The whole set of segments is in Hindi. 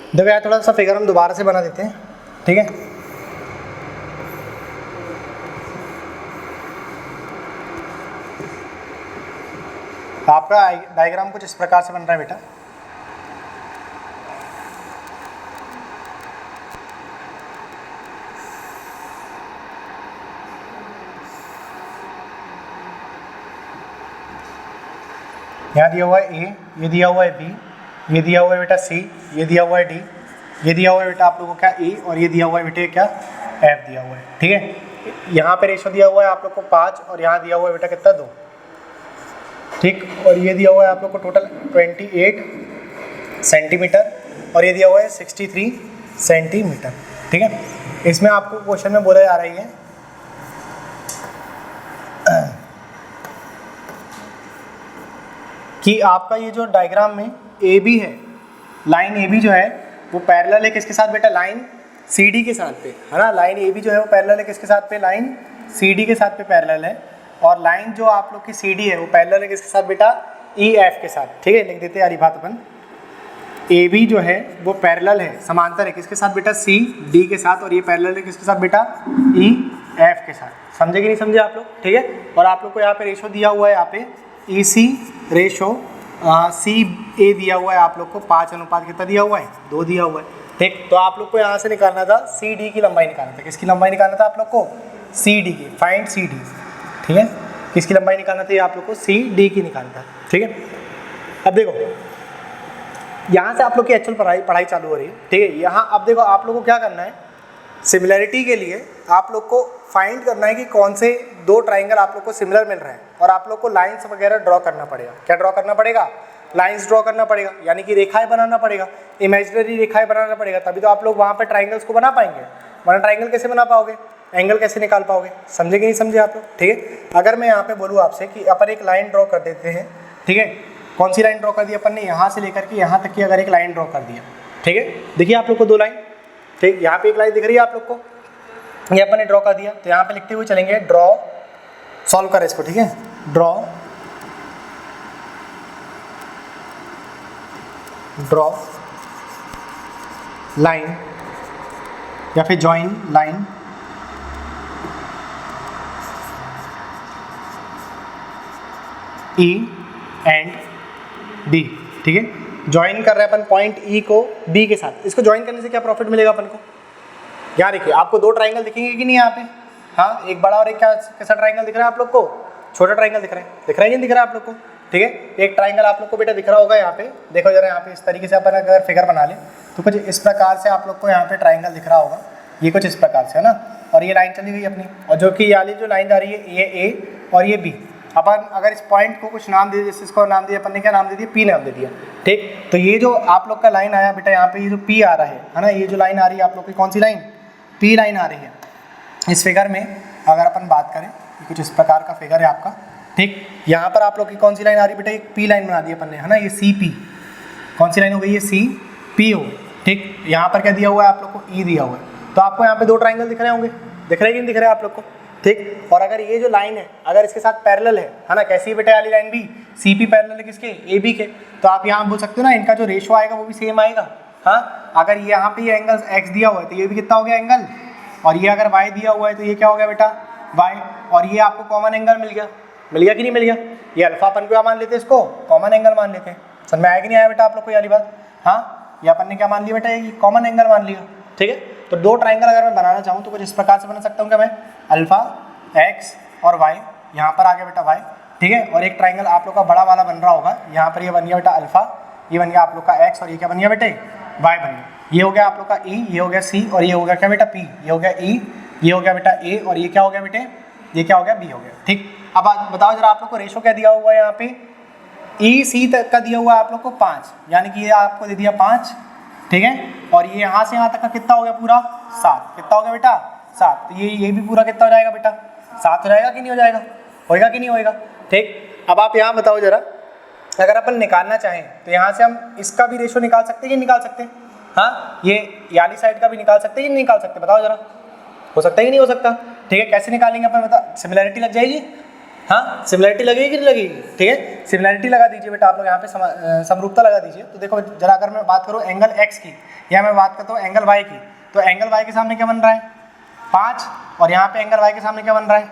देखो यार थोड़ा सा फिगर हम दोबारा से बना देते हैं, ठीक है। आपका डायग्राम कुछ इस प्रकार से बन रहा है बेटा। यहाँ दिया हुआ है ए, ये दिया हुआ है बी, ये दिया हुआ है बेटा सी, ये दिया हुआ है डी, ये दिया हुआ है बेटा आप लोगों को क्या ई, और ये दिया हुआ है बेटे क्या एफ दिया हुआ है, ठीक है। यहाँ पे रेशो दिया हुआ है आप लोग को 5 और यहाँ दिया हुआ है बेटा कितना 2, ठीक। और ये दिया हुआ है आप लोग को टोटल 28 सेंटीमीटर और ये दिया हुआ है 63 सेंटीमीटर, ठीक है। इसमें आपको क्वेश्चन में बोला जा रही है कि आपका ये जो डायग्राम में ए बी है, लाइन ए बी जो है वो पैरेलल है किसके साथ बेटा, लाइन सी डी के साथ पे, है ना। लाइन ए बी जो है वो पैरेलल है किसके साथ पे, लाइन सी डी के साथ पे पैरेलल है। और लाइन जो आप लोग की सी डी है वो पैरेलल है किसके साथ बेटा, ई एफ के साथ, ठीक है। लिख देते हैं यारी बात अपन, ए बी जो है वो पैरेलल है, समांतर है किसके साथ बेटा, सी डी के साथ, और ये पैरेलल है किसके साथ बेटा, ई एफ के साथ। समझे कि नहीं समझे आप लोग, ठीक है। और आप लोग को यहाँ पे रेशो दिया हुआ है, यहाँ पे ई सी रेशो सी ए दिया हुआ है आप लोग को 5 अनुपात कितना दिया हुआ है, 2 दिया हुआ है, ठीक। तो आप लोग को यहाँ से निकालना था सी डी की लंबाई निकालना था, किसकी लंबाई निकालना था आप लोग को, सी डी की, फाइंड सी डी, ठीक है। किसकी लंबाई निकालना था, आप लोग को सी डी की निकालना था, ठीक है। अब देखो यहाँ से आप लोग की एक्चुअल पढ़ाई चालू हो रही है, ठीक है। यहाँ अब देखो आप लोग को क्या करना है, सिमिलैरिटी के लिए आप लोग को फाइंड करना है कि कौन से 2 ट्राइंगल आप लोग को सिमिलर मिल रहे हैं, और आप लोग को लाइंस वगैरह ड्रॉ करना पड़ेगा। क्या ड्रॉ करना पड़ेगा, लाइंस ड्रॉ करना पड़ेगा, यानी कि रेखाएं बनाना पड़ेगा, इमेजिनरी रेखाएं बनाना पड़ेगा, तभी तो आप लोग वहाँ पे ट्राइंगल्स को बना पाएंगे। वरना ट्राइंगल कैसे बना पाओगे, एंगल कैसे निकाल पाओगे, समझे कि नहीं समझे आप लोग, ठीक है। अगर मैं यहाँ पे बोलूँ आपसे कि अपन एक लाइन ड्रॉ कर देते हैं, ठीक है। कौन सी लाइन ड्रॉ कर दी अपन ने, यहाँ से लेकर के यहाँ तक की अगर एक लाइन ड्रॉ कर दिया, ठीक है। देखिए आप लोग को 2 लाइन, ठीक, यहाँ पे एक लाइन दिख रही है आप लोग को, ये अपन ने ड्रॉ कर दिया। तो यहाँ पे लिखते हुए चलेंगे, ड्रॉ, सॉल्व करें इसको, ठीक है। ड्रॉ लाइन या फिर join line E and D, ठीक है। ज्वाइन कर रहे हैं अपन पॉइंट ई को बी के साथ। इसको ज्वाइन करने से क्या प्रॉफिट मिलेगा अपन को, यहाँ देखिए आपको 2 ट्राइंगल दिखेंगे कि नहीं यहाँ पे, हाँ, एक बड़ा और एक कैसा ट्राइंगल दिख रहा है आप लोग को, छोटा ट्राइंगल दिख रहा है, दिख रहा है नहीं दिख रहा है आप लोग को, ठीक है। एक ट्राइंगल आप लोग को बेटा दिख रहा होगा यहाँ पे, देखो जरा यहाँ पे इस तरीके से अपन अगर फिगर बना ले तो कुछ इस प्रकार से आप लोग को यहाँ पे ट्राइंगल दिख रहा होगा, ये कुछ इस प्रकार से, है ना। और ये लाइन चली गई अपनी, और जो कि वाली जो लाइन जा रही है ये ए और ये बी। अपन अगर इस पॉइंट को कुछ नाम दे, जैसे इसको नाम दे दिया अपन ने, क्या नाम दे दिया, पी नाम दे दिया, ठीक। तो ये जो आप लोग का लाइन आया बेटा यहाँ पे, ये जो पी आ रहा है ना, ये जो लाइन आ रही है आप लोग की कौन सी लाइन, पी लाइन आ रही है। इस फिगर में अगर अपन बात करें, कुछ इस प्रकार का फिगर है आपका, ठीक। यहाँ पर आप लोग की कौन सी लाइन आ रही है बेटा, एक पी लाइन बना दी अपन ने, है ना। ये सी पी, कौन सी लाइन हो गई, ये सी पी हो, ठीक। यहाँ पर क्या दिया हुआ है आप लोग को, ई दिया हुआ है। तो आपको यहाँ पे 2 ट्राइंगल दिख रहे होंगे, दिख रहे कि नहीं दिख रहे आप लोग को, ठीक। और अगर ये जो लाइन है अगर इसके साथ पैरेलल है ना, कैसी है बेटा वाली लाइन भी, सी पी पैरेलल है किसके, ए बी के। तो आप यहाँ बोल सकते हो ना, इनका जो रेशो आएगा वो भी सेम आएगा, हाँ। अगर यहाँ पे ये एंगल एक्स दिया हुआ है तो ये भी कितना हो गया एंगल, और ये अगर वाई दिया हुआ है तो ये क्या हो गया बेटा, वाई। और ये आपको कॉमन एंगल मिल गया कि नहीं मिल गया। ये अल्फा अपन क्या मान लेते हैं, इसको कॉमन एंगल मान लेते हैं। समझ में आया कि नहीं आया बेटा आप लोग को ये वाली बात, हाँ। ये अपन ने क्या मान लिया बेटा, ये कॉमन एंगल मान लिया, ठीक है। तो 2 ट्राइंगल अगर मैं बनाना चाहूँ तो कुछ इस प्रकार से बना सकता हूँ क्या मैं, अल्फा एक्स और वाई, यहाँ पर आ गया बेटा वाई, ठीक है। और एक ट्राइंगल आप लोग का बड़ा वाला बन रहा होगा, यहाँ पर ये बन गया बेटा अल्फा, ये बन गया आप लोग का एक्स, और ये क्या बन गया बेटे, वाई बन गया। ये हो गया आप लोग का ई, ये हो गया सी, और ये हो गया क्या बेटा पी, ये हो गया ई, ये हो गया बेटा ए, और ये क्या हो गया बेटे, ये क्या हो गया बी हो गया, ठीक। अब बताओ जरा आप लोग को रेशो क्या दिया हुआ है यहाँ पे, ई सी तक का दिया हुआ है आप लोग को 5, यानी कि ये आपको दे दिया 5, ठीक है। और ये यहाँ से यहाँ तक का कितना हो गया पूरा 7, कितना हो गया बेटा 7। तो ये भी पूरा कितना हो जाएगा बेटा 7 हो जाएगा कि नहीं हो जाएगा, होएगा कि नहीं होएगा, ठीक। अब आप यहाँ बताओ जरा, अगर अपन निकालना चाहें तो यहाँ से हम इसका भी रेशो निकाल सकते हैं कि निकाल सकते हैं, हाँ। ये याली साइड का भी निकाल सकते हैं कि नहीं निकाल सकते, बताओ जरा, हो सकता है कि नहीं हो सकता, ठीक है। कैसे निकालेंगे अपन, बता, सिमिलैरिटी लग जाएगी, हाँ सिमिलरिटी लगेगी कि नहीं लगेगी, ठीक है। सिमिलरिटी लगा दीजिए बेटा आप लोग यहाँ पे, समरूपता लगा दीजिए। तो देखो जरा अगर मैं बात करूँ एंगल एक्स की या मैं बात करता हूँ एंगल वाई की, तो एंगल वाई के सामने क्या बन रहा है 5 और यहाँ पे एंगल वाई के सामने क्या बन रहा है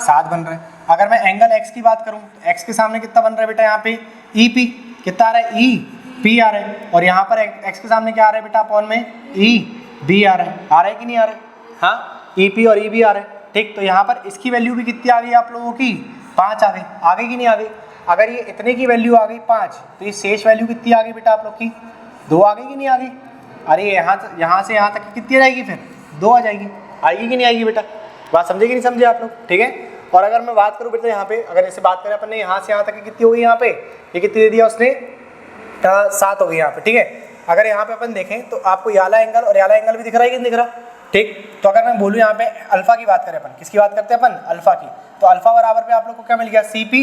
7 बन रहा है। अगर मैं एंगल एक्स की बात करूँ तो एक्स के सामने कितना बन रहा है बेटा यहाँ पे ई पी, कितना आ रहा है ई पी आ रहा है, और यहाँ पर एक्स के सामने क्या आ रहा है बेटा अपॉन में ई बी आ रहा है कि नहीं आ रहा है, हाँ ई पी और ई बी आ रहा है, ठीक। तो यहाँ पर इसकी वैल्यू भी कितनी आ गई आप लोगों की 5 आ गई कि नहीं आ गई। अगर ये इतने की वैल्यू आ गई 5 तो ये शेष वैल्यू कितनी आ गई बेटा आप लोग की 2 आ गई कि नहीं आ गई। अरे यहाँ से यहाँ तक कितनी रहेगी फिर 2 आ जाएगी, आएगी कि नहीं आएगी बेटा, बात समझे कि नहीं समझे आप लोग, ठीक है। और अगर मैं बात करूँ बेटा यहाँ पे, अगर जैसे बात करें अपन ने यहाँ से यहाँ तक की कितनी हो गई, यहाँ पे ये कितनी दे दिया उसने 7 हो गई यहाँ पे, ठीक है। अगर यहाँ पे अपन देखें तो आपको ये वाला एंगल और ये वाला एंगल भी दिख रहा है कि नहीं दिख रहा, ठीक। तो अगर मैं बोलूँ यहाँ पे अल्फा की बात करें अपन, किसकी बात करते हैं अपन अल्फा की, तो अल्फा बराबर पे आप लोग को क्या मिल गया सी पी,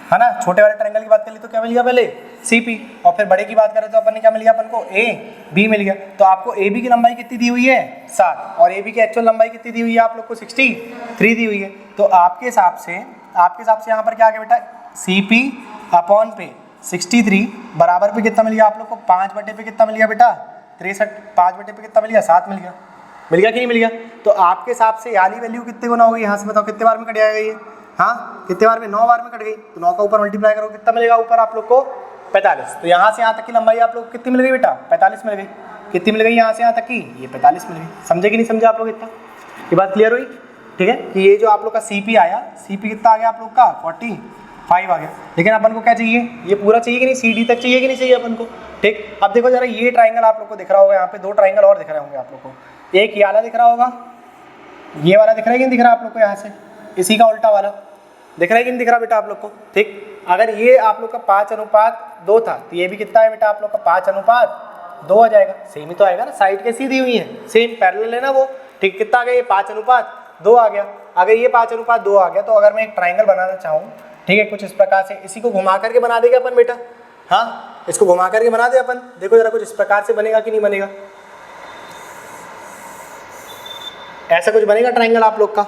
है ना। छोटे वाले ट्रायंगल की बात कर ली तो क्या मिल गया पहले सी पी, और फिर बड़े की बात करें तो अपन ने क्या मिल गया अपन को ए बी मिल गया। तो आपको ए बी की लंबाई कितनी दी हुई है 7 और ए बी की एक्चुअल लंबाई कितनी दी हुई है आप लोग को 63 दी हुई है। तो आपके हिसाब से यहाँ पर क्या आ गया बेटा सी पी अपॉन पे 63 बराबर पे कितना मिल गया आप लोग को 5 बटे पे कितना मिल गया बेटा 63, 5 बटे पे कितना मिल गया 7 मिल गया कि नहीं मिल गया। तो आपके हिसाब से याली वैल्यू कितने गुना होगी, यहाँ से बताओ कितने बार में कट जाएगा ये, हाँ कितने बार में 9 बार में कट गई। तो 9 का ऊपर मल्टीप्लाई करो कितना मिलेगा ऊपर आप लोग को 45। तो यहाँ से यहाँ तक की लंबाई आप लोग को कितनी मिल गई बेटा 45 मिल गई। कितनी मिल गई यहाँ से यहाँ तक की, ये 45 मिल गई। समझे कि नहीं समझे आप लोग इतना, ये बात क्लियर हुई, ठीक है। कि ये जो आप लोग का सी पी आया, सी पी कितना आ गया आप लोग का 45 आ गया। लेकिन अपन को क्या चाहिए, ये पूरा चाहिए कि नहीं, सी डी तक चाहिए कि नहीं चाहिए अपन को, ठीक। अब देखो जरा ये ट्राइंगल आप लोग को दिख रहा होगा, यहाँ पे 2 ट्राइंगल और दिख रहे होंगे आप लोग को, एक ये वाला दिख रहा होगा, ये वाला दिख रहा है कि नहीं दिख रहा आप लोग को, यहाँ से इसी का उल्टा वाला दिख रहा है कि नहीं दिख रहा बेटा आप लोग को, ठीक। अगर ये आप लोग का 5:2 था तो ये भी कितना है बेटा आप लोग का 5:2 आ जाएगा। सेम ही तो आएगा ना, साइड कैसी दी हुई है सेम पैरेलल है ना वो, ठीक। कितना आ गया ये 5:2 आ गया। अगर ये 5:2 आ गया तो अगर मैं एक ट्राइंगल बनाना चाहूँ, ठीक है, कुछ इस प्रकार से, इसी को घुमा करके बना देगा अपन बेटा, हाँ इसको घुमा करके बना दे अपन, देखो जरा कुछ इस प्रकार से बनेगा कि नहीं बनेगा, ऐसा कुछ बनेगा ट्राइंगल आप लोग का।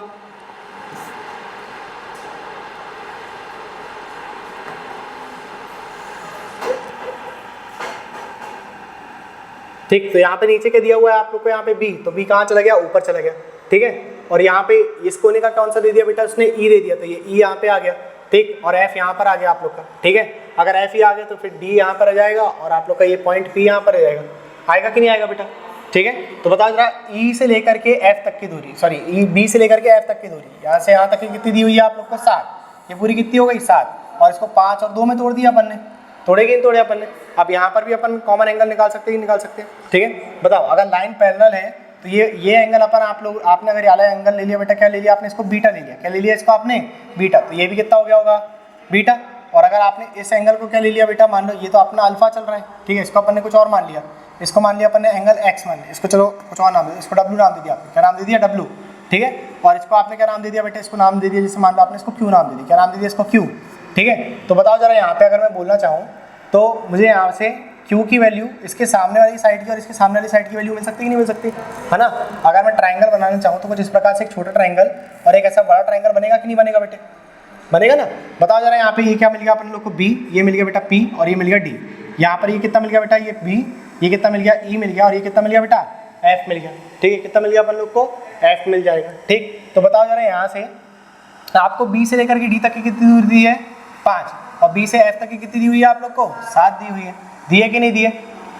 ठीक, तो यहाँ पे नीचे क्या दिया हुआ है आप लोग को, यहाँ पे बी, तो बी कहाँ चला गया ऊपर चला गया, ठीक है। और यहाँ पे इस कोने का कौन सा दे दिया बेटा उसने ई दे दिया, तो ये ई यहाँ पे आ गया, ठीक। और एफ यहाँ पर आ गया आप लोग का, ठीक है। अगर एफ ही आ गया तो फिर डी यहाँ पर आ जाएगा और आप लोग का ये पॉइंट पी यहाँ पर आ जाएगा, आएगा कि नहीं आएगा बेटा, ठीक है। तो बताओ जरा ई से लेकर के एफ तक की दूरी, सॉरी ई बी से लेकर के एफ तक की दूरी, यहाँ से यहाँ तक की कितनी दी हुई है आप लोग को 7, ये पूरी कितनी हो गई 7, और इसको 5 और 2 में तोड़ दिया अपन ने, तोड़ेगे नहीं तोड़े अपन ने। अब यहाँ पर भी अपन कॉमन एंगल निकाल सकते हैं, निकाल सकते हैं, ठीक है। बताओ अगर लाइन पैरेलल है तो ये एंगल अपन आपने अगर वाला एंगल ले लिया बेटा, क्या ले लिया आपने, इसको बीटा ले लिया, क्या ले लिया इसको आपने बीटा, तो ये भी कितना हो गया होगा बीटा। और अगर आपने इस एंगल को क्या ले लिया बेटा, मान लो ये तो अपना अल्फा चल रहा है, ठीक है, इसको अपन ने कुछ और मान लिया, इसको मान लिया अपन ने एंगल एक्स मान लिया, इसको चलो कुछ और नाम दे, इसको डब्ल्यू नाम दे दिया आपने, क्या नाम दे दिया डब्ल्यू, ठीक है। और इसको आपने क्या नाम दे दिया बेटा, इसको नाम दे दिया, जैसे मान लो आपने इसको क्यू नाम दे दिया, क्या नाम दे दिया इसको क्यू, ठीक है। तो बताओ जरा यहाँ पे अगर मैं बोलना चाहूँ तो मुझे यहाँ से Q की वैल्यू इसके सामने वाली साइड की और इसके सामने वाली साइड की वैल्यू मिल सकती है कि नहीं मिल सकती, है ना। अगर मैं ट्राइंगल बनाना चाहूँ तो कुछ इस प्रकार से एक छोटा ट्राइंगल और एक ऐसा बड़ा ट्राइंगल बनेगा कि नहीं बनेगा बेटे, बनेगा ना। बताओ जरा यहाँ पे ये क्या मिल गया अपन लोग को B, ये मिल गया बेटा P और ये मिल गया D। यहाँ पर ये कितना मिल गया बेटा, ये B, ये कितना मिल गया E मिल गया, और ये कितना मिल गया बेटा F मिल गया, ठीक है। कितना मिल गया अपन लोग को F मिल जाएगा, ठीक। तो बताओ जरा यहाँ से आपको B से लेकर के D तक की कितनी दूरी दी है 5, और B से F तक की कितनी दी हुई है आप लोग को 7 दी हुई है, दी है कि नहीं दी है।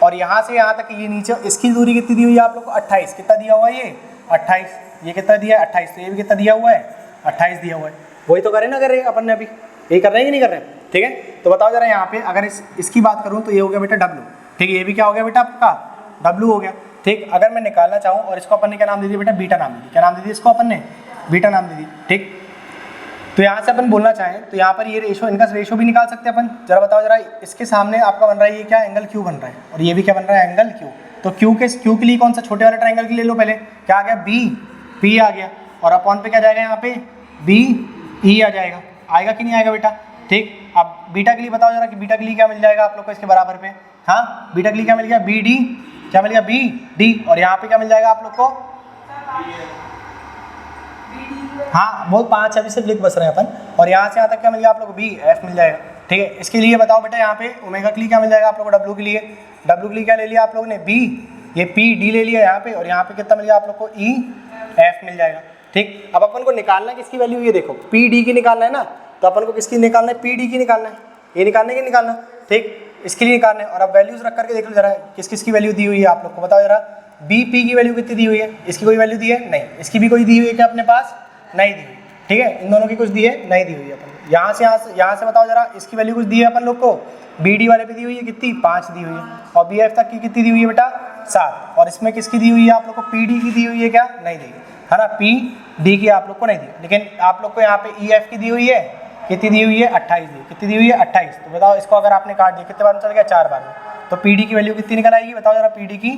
और यहाँ से यहाँ तक ये नीचे इसकी दूरी कितनी दी हुई है आप लोग को 28, कितना दिया हुआ है ये 28, ये कितना दिया है 28, तो ये भी कितना दिया हुआ है 28 दिया हुआ है। वही तो करें ना, कर रहे हैं अपन ने अभी, यही कर रहे हैं कि नहीं कर रहे हैं, ठीक है। तो बताओ जरा यहाँ पे अगर इसकी बात करूँ तो ये हो गया बेटा W, ठीक है, ये भी क्या हो गया बेटा आपका W हो गया, ठीक। अगर मैं निकालना चाहूँ और इसको अपन ने क्या नाम दे दिया बेटा बीटा नाम दे दिया, क्या नाम दे दिया इसको अपन ने बीटा नाम दे दिया, ठीक। तो यहाँ से अपन बोलना चाहें तो यहाँ पर ये रेशो, इनका रेशो भी निकाल सकते हैं अपन। जरा बताओ जरा, इसके सामने आपका बन रहा है ये क्या एंगल Q बन रहा है, और ये भी क्या बन रहा है एंगल Q। तो Q के लिए कौन सा छोटे वाले ट्राइंगल के लिए लो, पहले क्या आ गया B, P आ गया, और अपॉन पे क्या जाएगा यहाँ पे B E आ जाएगा, आएगा कि नहीं आएगा बेटा, ठीक। अब बीटा के लिए बताओ जरा कि बीटा के लिए क्या मिल जाएगा आप लोग को इसके बराबर पे, हाँ बीटा के लिए क्या मिल गया BD, क्या मिल गया BD, और यहाँ पे क्या मिल जाएगा आप लोग को हाँ वो 5 अभी सिर्फ लिख बस रहे हैं अपन, और यहाँ से यहाँ तक क्या मिल गया आप लोग को बी एफ मिल जाएगा। ठीक है, इसके लिए बताओ बेटा यहाँ पे ओमेगा के लिए क्या मिल जाएगा आप लोग को, डब्ल्यू के लिए, डब्ल्यू के लिए क्या ले लिया आप लोगों ने बी, ये पी डी ले लिया यहाँ पे, और यहाँ पे कितना मिल गया आप लोग को ई एफ मिल जाएगा। ठीक, अब अपन को निकालना है किसकी वैल्यू, ये देखो पी डी की निकालना है ना, तो अपन को किसकी निकालना है, पी डी की निकालना है, ये निकालने की निकालना। ठीक, इसके लिए निकालना है, और अब वैल्यूज रख करके देख लो जरा किस किस की वैल्यू दी हुई है आप लोग को, बताओ जरा। बी पी की वैल्यू कितनी दी हुई है, इसकी कोई वैल्यू दी है नहीं, इसकी भी कोई दी हुई है क्या अपने पास, नहीं दी हुई। ठीक है, इन दोनों की कुछ दी है, नहीं दी हुई है अपन को। यहाँ से बताओ जरा, इसकी वैल्यू कुछ दी है अपन लोग को, बी डी वाले पे दी हुई है कितनी, 5 दी हुई है, और बी एफ तक की कितनी दी हुई है बेटा, 7, और इसमें किसकी दी हुई है आप लोग को, पी डी की दी हुई है क्या, नहीं दी है ना, पी डी की आप लोग को नहीं दी, लेकिन आप लोग को यहाँ पे ई एफ की दी हुई है, कितनी दी हुई है, 28 दी, कितनी दी हुई है 28। तो बताओ इसको अगर आपने काट दिया कितने बार में चल गया, 4 बार में, तो पी डी की वैल्यू कितनी निकल आएगी, बताओ जरा, पी डी की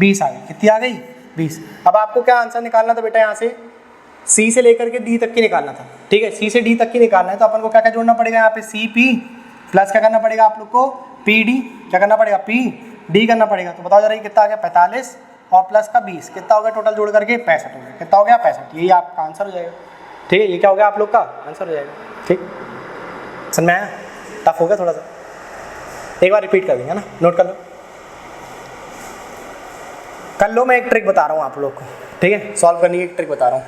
20 आ गई, कितनी आ गई 20। अब आपको क्या आंसर निकालना था बेटा, यहाँ से सी से लेकर के डी तक की निकालना था। ठीक है, सी से डी तक की निकालना है, तो अपन को क्या क्या जोड़ना पड़ेगा यहाँ पे, सी पी प्लस क्या करना पड़ेगा आप लोग को, पी डी, क्या करना पड़ेगा, पी डी करना पड़ेगा। तो बताओ जरा ये कितना आ गया, 45 और प्लस का 20, कितना हो गया टोटल जोड़ करके, 65 हो गया, कितना हो गया 65, यही आपका आंसर हो जाएगा। ठीक है, ये क्या हो गया आप लोग का आंसर हो जाएगा। ठीक, समझ में आया, टफ हो गया थोड़ा सा, एक बार रिपीट कर देंगे ना, नोट कर लो, मैं एक ट्रिक बता रहा हूँ आप लोग को। ठीक है, सॉल्व करने की एक ट्रिक बता रहा हूँ।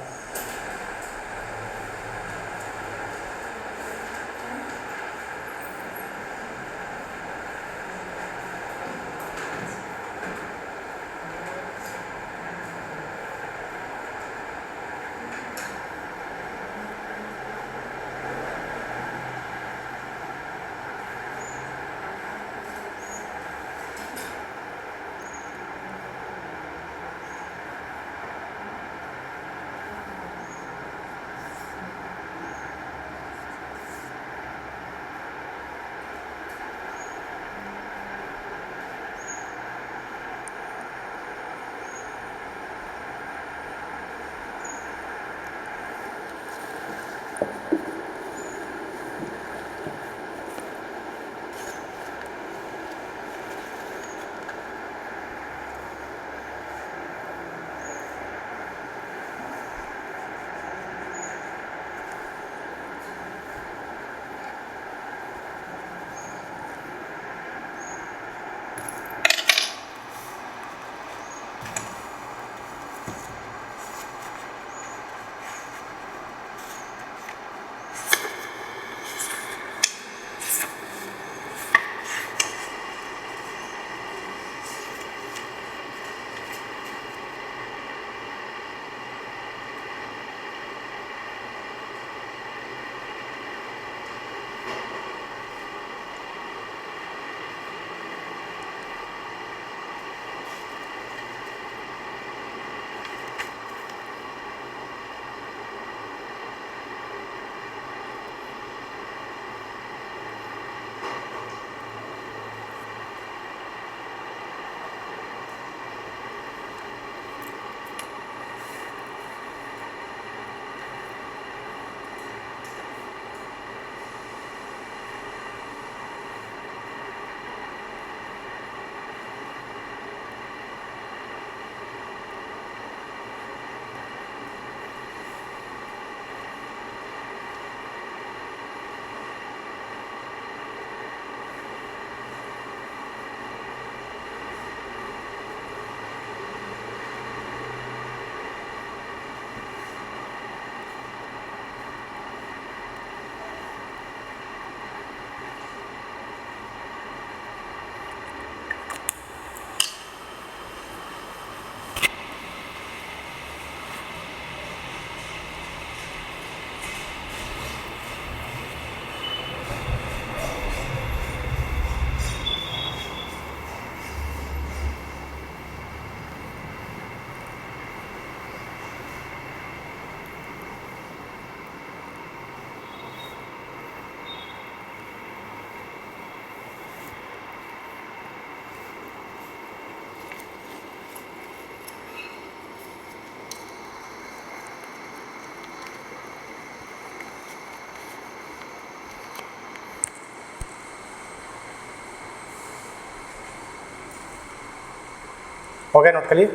हो गया नोट कर लिए।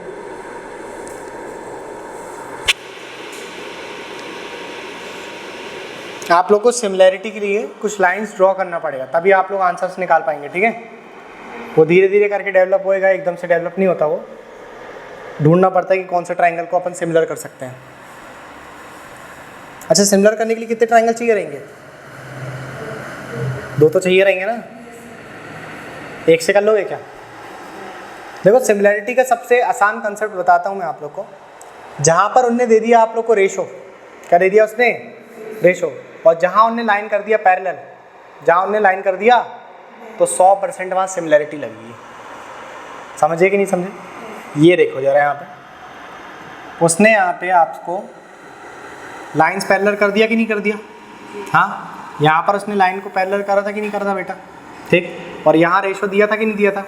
आप लोग को सिमिलैरिटी के लिए कुछ लाइंस ड्रॉ करना पड़ेगा, तभी आप लोग आंसर्स निकाल पाएंगे, ठीक है। वो धीरे धीरे करके डेवलप होएगा, एकदम से डेवलप नहीं होता, वो ढूंढना पड़ता है कि कौन से ट्राइंगल को अपन सिमिलर कर सकते हैं। अच्छा, सिमिलर करने के लिए कितने ट्राइंगल चाहिए रहेंगे? 2 तो चाहिए रहेंगे ना, 1 से कर लोगे क्या? देखो, सिमिलैरिटी का सबसे आसान कंसेप्ट बताता हूँ मैं आप लोग को। जहाँ पर उनने दे दिया आप लोग को रेशो, क्या दे दिया उसने? रेशो। और जहाँ उनने लाइन कर दिया पैरेलल, जहाँ उनने लाइन कर दिया तो 100% वहाँ सिमिलैरिटी लगेगी। समझे कि नहीं समझे? ये देखो जरा, यहाँ पे उसने यहाँ पे आपको लाइंस पैरेलल कर दिया कि नहीं कर दिया? हाँ, यहाँ पर उसने लाइन को पैरेलल करा था कि नहीं करा था बेटा? ठीक। और यहाँ रेशो दिया था कि नहीं दिया था?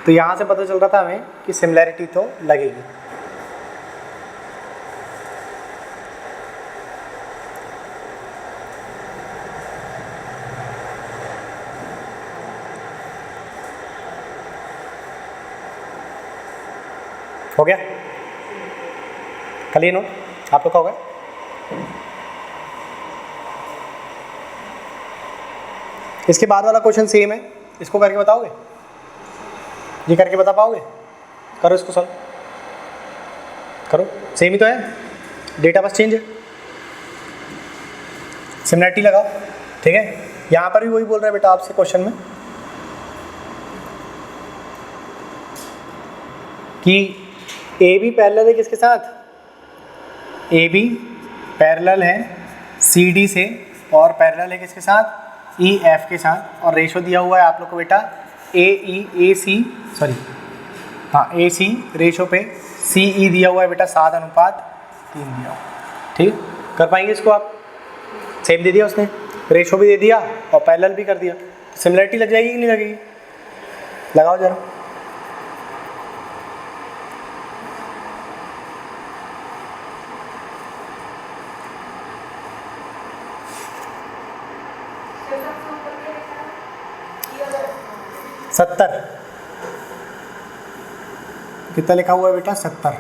तो यहाँ से पता चल रहा था हमें कि सिमिलैरिटी तो लगेगी। हो गया? कल नोट आप लोग का हो गया? इसके बाद वाला क्वेश्चन सेम है, इसको करके बताओगे? ये करके बता पाओगे? करो इसको सॉल्व, करो। सेम ही तो है, डेटा बस चेंज है, सिमिलैरिटी लगाओ, ठीक है। यहाँ पर भी वही बोल रहा है बेटा आपसे क्वेश्चन में कि ए बी पैरेलल है किसके साथ? ए बी पैरेलल है सी डी से, और पैरेलल है किसके साथ? ई एफ के साथ। और रेशो दिया हुआ है आप लोग को बेटा ए सी रेशो पे सी ई दिया हुआ है बेटा 7:3 दिया हुआ, ठीक है। कर पाएंगे इसको आप? सेम दे दिया उसने, रेशो भी दे दिया और पैरेलल भी कर दिया, सिमिलैरिटी लग जाएगी कि नहीं लगेगी? लगाओ जरा। सत्तर कितना लिखा हुआ है बेटा? 70।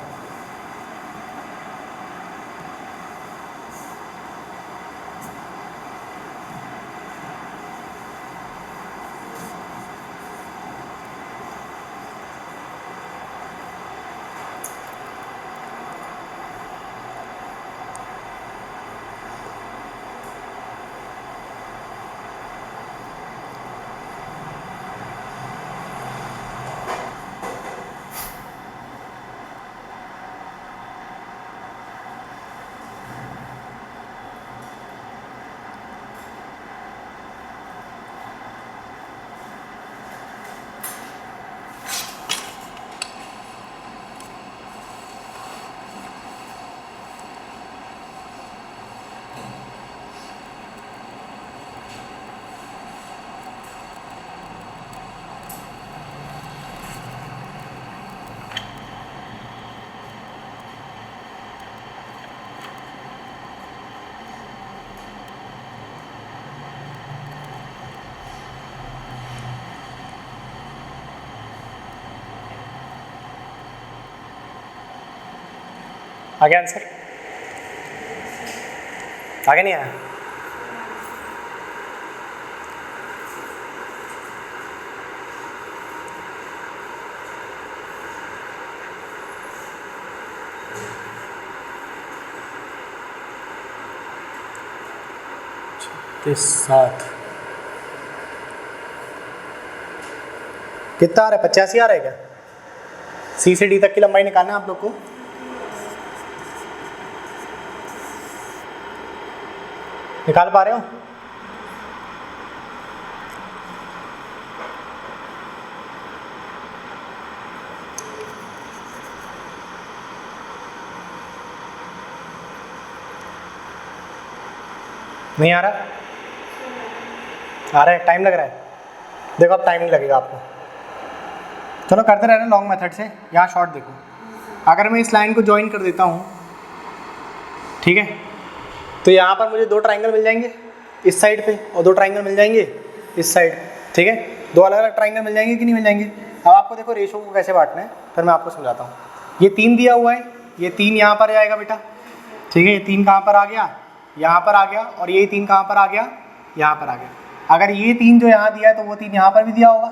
आगे आंसर? आगे नहीं आया? साथ कितना आ रहा है? 85 आ रहा है क्या? सी से डी तक की लंबाई निकालना है आप लोग को। निकाल पा रहे हो? नहीं आ रहा? आ रहा है, टाइम लग रहा है। देखो अब टाइम नहीं लगेगा आपको, चलो करते रहना लॉन्ग मेथड से। यहाँ शॉर्ट देखो, अगर मैं इस लाइन को ज्वाइन कर देता हूँ, ठीक है, तो यहाँ पर मुझे 2 ट्राइंगल मिल जाएंगे इस साइड पे और 2 ट्राइंगल मिल जाएंगे इस साइड, ठीक है। 2 अलग अलग ट्राइंगल मिल जाएंगे कि नहीं मिल जाएंगे? अब आपको देखो रेशो को कैसे बांटना है, फिर मैं आपको समझाता हूँ। ये 3 दिया हुआ है, ये 3 यहाँ पर जाएगा बेटा, ठीक है। ये 3 कहाँ पर आ गया? यहाँ पर आ गया, और ये 3 कहाँ पर आ गया, यहाँ पर आ गया। अगर ये 3 जो यहाँ दिया है तो वो 3 यहाँ पर भी दिया होगा,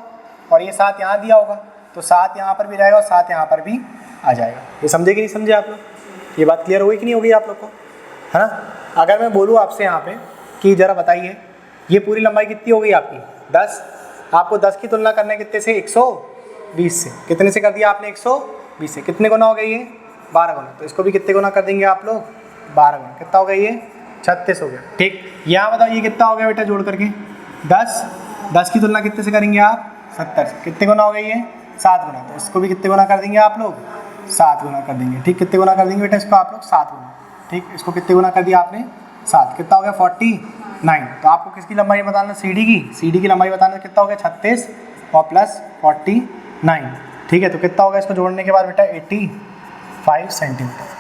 और ये 7 यहाँ दिया होगा, तो 7 यहाँ पर भी जाएगा और 7 यहाँ पर भी आ जाएगा। ये समझे कि नहीं समझे आप लोग? ये बात क्लियर हो गई कि नहीं होगी आप लोग को, है ना? अगर मैं बोलूँ आपसे यहाँ पे कि ज़रा बताइए ये पूरी लंबाई कितनी हो गई आपकी 10, आपको 10 की तुलना करना है कितने से, 120 से। कितने से कर दिया आपने, 120 से। कितने गुना हो गई ये, 12 गुना। तो इसको भी कितने गुना कर देंगे आप लोग, 12 गुना। कितना हो गया ये, 36 हो गया। ठीक, यहाँ बताओ ये कितना हो गया बेटा जोड़ करके, 10 की तुलना कितने से करेंगे आप, 70 से। कितने गुना हो गई ये, 7 गुना। तो इसको भी कितने गुना कर देंगे आप लोग, 7 गुना कर देंगे। ठीक, कितने गुना कर देंगे बेटा इसको आप लोग, 7 गुना। ठीक, इसको कितने गुना कर दिया आपने, 7। कितना हो गया, 49। तो आपको किसकी लंबाई बताना, CD की लंबाई बताना। कितना हो गया, 36 और प्लस 49। ठीक है, तो कितना होगा इसको जोड़ने के बाद बेटा, 85 सेंटीमीटर।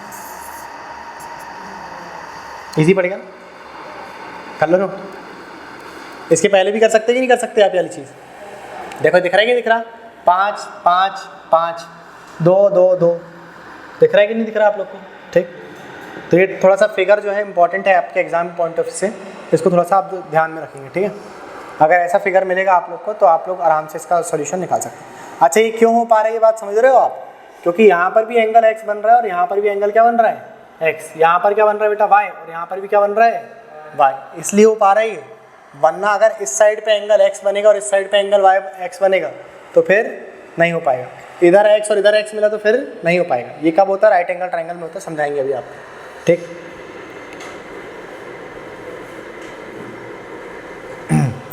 इजी पड़ेगा, कर लो। इसके पहले भी कर सकते कि नहीं कर सकते आप ये वाली चीज़? देखो दिख रहा है कि दिख रहा, 5 5 5 2 2 2 दिख रहा है कि नहीं दिख रहा आप लोग को? ठीक, तो ये थोड़ा सा फिगर जो है इंपॉर्टेंट है आपके एग्जाम पॉइंट ऑफ व्यू से, इसको थोड़ा सा आप ध्यान में रखेंगे। ठीक है, अगर ऐसा फिगर मिलेगा आप लोग को तो आप लोग आराम से इसका सॉल्यूशन निकाल सकते हैं। अच्छा, ये क्यों हो पा रहा है, ये बात समझ रहे हो आप? क्योंकि यहाँ पर भी एंगल x बन रहा है और यहाँ पर भी एंगल क्या बन रहा है, x। यहाँ पर क्या बन रहा है बेटा, y, और यहाँ पर भी क्या बन रहा है, y। इसलिए हो पा रहा है ये। वरना अगर इस साइड पे एंगल x बनेगा और इस साइड पे एंगल x बनेगा तो फिर नहीं हो पाएगा। इधर x और इधर x मिला तो फिर नहीं हो पाएगा। ये कब होता है, राइट एंगल ट्रायंगल में होता है, समझाएंगे अभी आपको। ठीक,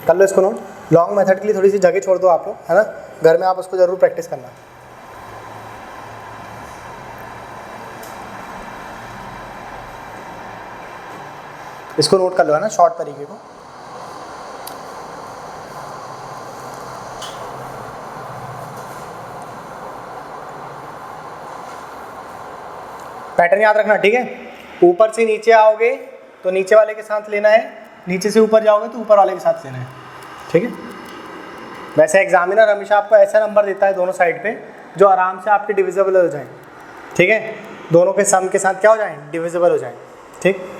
कर लो इसको नोट। लॉन्ग मेथड के लिए थोड़ी सी जगह छोड़ दो आप लोग, है ना? घर में आप उसको जरूर प्रैक्टिस करना। इसको नोट कर लो, है ना, शॉर्ट तरीके को। पैटर्न याद रखना, ठीक है? ऊपर से नीचे आओगे तो नीचे वाले के साथ लेना है, नीचे से ऊपर जाओगे तो ऊपर वाले के साथ लेना है। ठीक है, वैसे एग्जामिनर हमेशा आपको ऐसा नंबर देता है दोनों साइड पे जो आराम से आपके डिविजिबल हो जाए। ठीक है, दोनों के सम के साथ क्या हो जाए, डिविजिबल हो जाए। ठीक,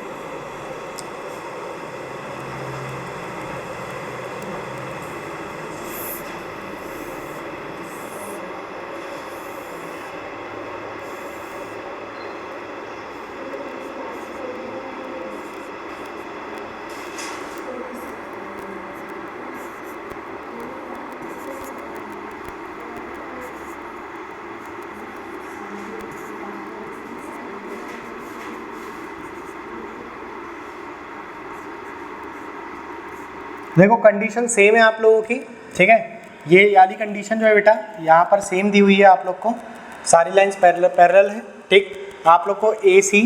देखो कंडीशन सेम है आप लोगों की। ठीक है, ये वाली कंडीशन जो है बेटा यहाँ पर सेम दी हुई है आप लोग को, सारी लाइंस पैरेलल है। ठीक, आप लोग को AC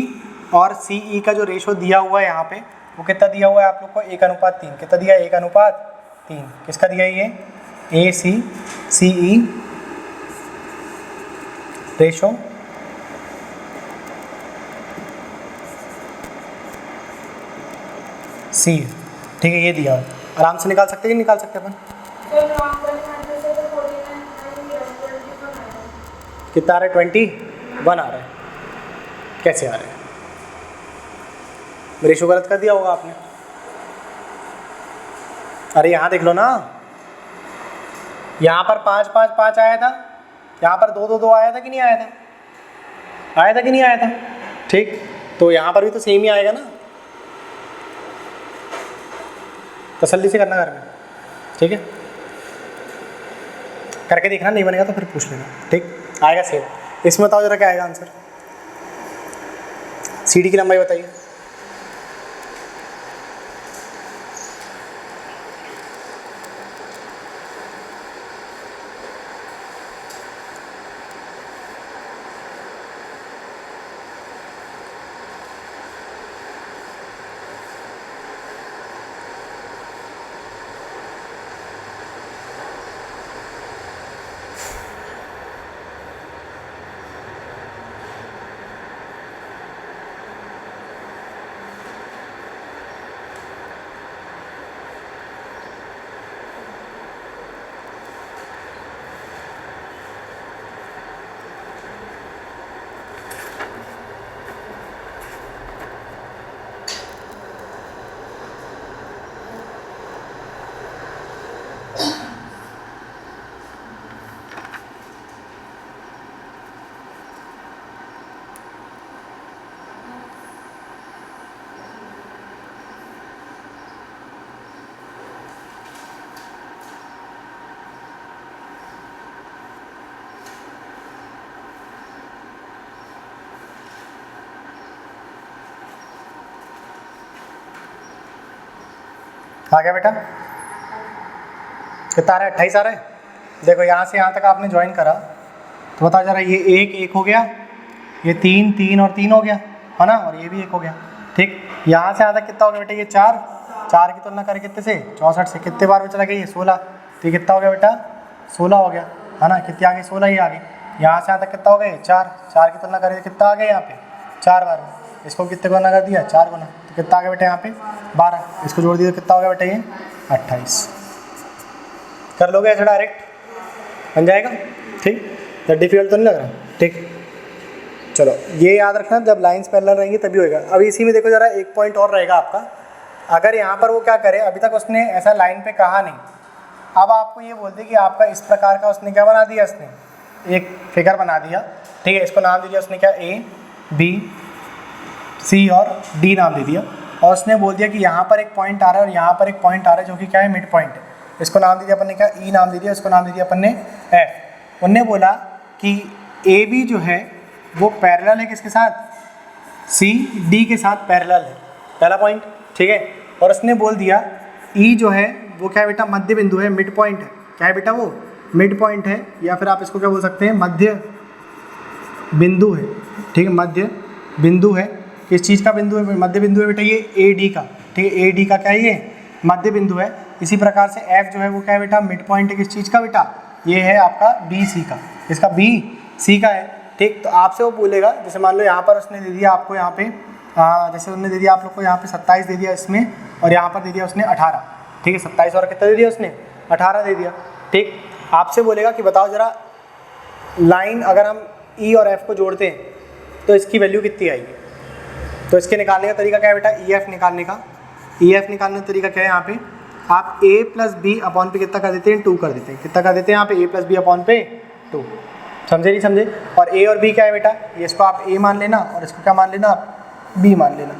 और CE का जो रेशो दिया हुआ है यहाँ पे वो कितना दिया हुआ है आप लोग को, 1:3। कितना दिया है, 1:3। किसका दिया है ये, AC CE रेशो C। ठीक है, ये दिया है। आराम से निकाल सकते हैं, निकाल सकते हैं अपन। कितना आ रहा है, 21 आ रहा है। कैसे आ रहा है, रेशो गलत कर दिया होगा आपने। अरे यहाँ देख लो ना, यहाँ पर 5 5 5 आया था, यहाँ पर 2 2 2 आया था कि नहीं आया था, आया था कि नहीं आया था? ठीक, तो यहाँ पर भी तो सेम ही आएगा ना। तसल्ली से करना घर में, ठीक है? करके देखना, नहीं बनेगा तो फिर पूछ लेना। ठीक, आएगा सेम। इसमें बताओ जरा क्या आएगा आंसर, CD की लंबाई बताइए। आ गया बेटा? कितना आ रहा है? 28 आ रहा है। देखो यहाँ से यहाँ तक आपने ज्वाइन करा तो बताओ जरा, ये एक हो गया, ये 3 3 और 3 हो गया, है ना, और ये भी 1 हो गया। ठीक, यहाँ से यहाँ तक कितना हो गया बेटा? ये 4 की तुलना करें कितने से? 64 से। कितने बार में चला गया? ये 16। तो ये कितना हो गया बेटा? 16 हो गया, है ना। कितनी आ गई? 16 ही आ गई। यहाँ से यहाँ तक कितना हो गया? 4 की तुलना करें कितना आ गया यहाँ पे? 4 बार में। इसको कितने गुना कर दिया? 4 गुना। तो कितना आ गया बेटा यहाँ पे? 12। इसको जोड़ दिया तो कितना हो गया बेटा? ये 28। कर लोगे ऐसे डायरेक्ट? बन जाएगा। ठीक, तो डिफिकल्ट तो नहीं लग रहा। ठीक, चलो ये याद रखना, जब लाइंस पैरेलल रहेंगी तभी होएगा। अभी इसी में देखो जरा, एक पॉइंट और रहेगा आपका। अगर यहाँ पर वो क्या करे, अभी तक उसने ऐसा लाइन पे कहा नहीं, अब आपको ये बोलते कि आपका इस प्रकार का उसने क्या बना दिया, उसने एक फिगर बना दिया। ठीक है, इसको नाम दे दिया उसने क्या? A, B, C और D नाम दे दिया। और उसने बोल दिया कि यहाँ पर एक पॉइंट आ रहा है और यहाँ पर एक पॉइंट आ रहा है जो कि क्या है? मिड पॉइंट है। इसको नाम दे दिया अपन ने क्या? E नाम दे दिया। इसको नाम दे दिया अपन ने F। उनने बोला कि AB जो है वो पैरेलल है किसके साथ? C D के साथ पैरेलल है, पहला पॉइंट। ठीक है, और उसने बोल दिया E जो है वो क्या है बेटा? मध्य बिंदु है, मिड पॉइंट है। क्या है बेटा? वो मिड पॉइंट है, या फिर आप इसको क्या बोल सकते हैं? मध्य बिंदु है। ठीक है, मध्य बिंदु है। किस चीज़ का बिंदु है? मध्य बिंदु है बेटा ये AD का। ठीक है, AD का क्या है? ये मध्य बिंदु है। इसी प्रकार से F जो है वो क्या है बेटा? मिड पॉइंट है। किस चीज़ का बेटा? ये है आपका BC का। इसका BC का है। ठीक, तो आपसे वो बोलेगा, जैसे मान लो यहाँ पर उसने दे दिया आपको, यहाँ पे जैसे उन्होंने दे दिया आप लोग को यहाँ पे 27 दे दिया इसमें, और यहाँ पर दे दिया उसने 18। ठीक है, 27 और कितना दे दिया उसने? 18 दे दिया। ठीक, आपसे बोलेगा कि बताओ जरा, लाइन अगर हम E और F को जोड़ते हैं तो इसकी वैल्यू कितनी आएगी? तो इसके निकालने का तरीका क्या है बेटा? EF निकालने का। EF निकालने का तरीका क्या है? यहाँ पे आप A प्लस बी अपॉन पे कितना कर देते हैं? 2 कर देते हैं। कितना कर देते हैं यहाँ पे? A प्लस बी अपॉन पे 2। समझे नहीं समझे? और A और B क्या है बेटा? ये इसको आप A मान लेना और इसको क्या मान लेना? आप B मान लेना।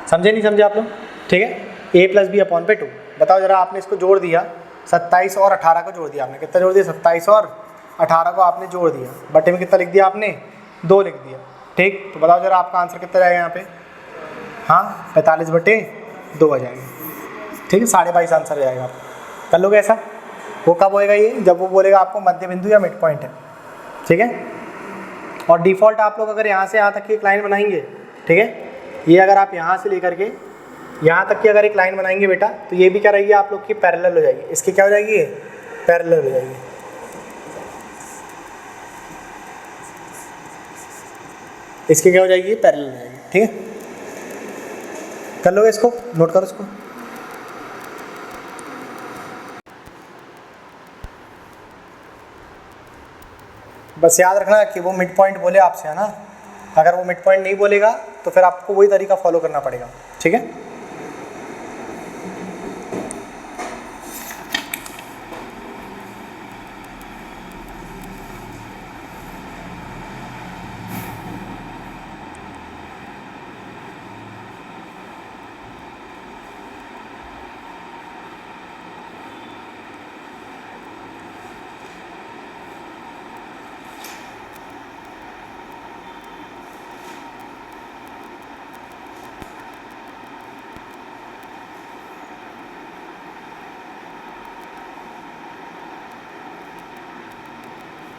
समझे नहीं समझे आप लोग? ठीक है, A प्लस बी अपॉन पे 2। बताओ जरा, आपने इसको जोड़ दिया, 27 और 18 को जोड़ दिया आपने। कितना जोड़ दिया? 27 और 18 को आपने जोड़ दिया। बटे में कितना लिख दिया आपने? 2 लिख दिया। ठीक, तो बताओ जरा आपका आंसर कितना जाएगा यहाँ पे? हाँ, 45/2 आ जाएगा। ठीक है, 22.5 आंसर जाएगा आपका। कर लोगे ऐसा? वो कब होएगा ये? जब वो बोलेगा आपको मध्य बिंदु या मिड पॉइंट है। ठीक है, और डिफ़ॉल्ट आप लोग अगर यहाँ से यहाँ तक की एक लाइन बनाएंगे, ठीक है, ये अगर आप यहाँ से लेकर के यहाँ तक की अगर एक लाइन बनाएंगे बेटा, तो ये भी क्या रहेगी आप लोग की? पैरेलल हो जाएगी। इसकी क्या हो जाएगी? ये पैरेलल हो जाएगी। इसकी क्या हो जाएगी? पैरेलल हो जाएगी। ठीक है, कर लोगे इसको? नोट करो इसको। बस याद रखना कि वो मिड पॉइंट बोले आपसे, है ना। अगर वो मिड पॉइंट नहीं बोलेगा तो फिर आपको वही तरीका फॉलो करना पड़ेगा। ठीक है,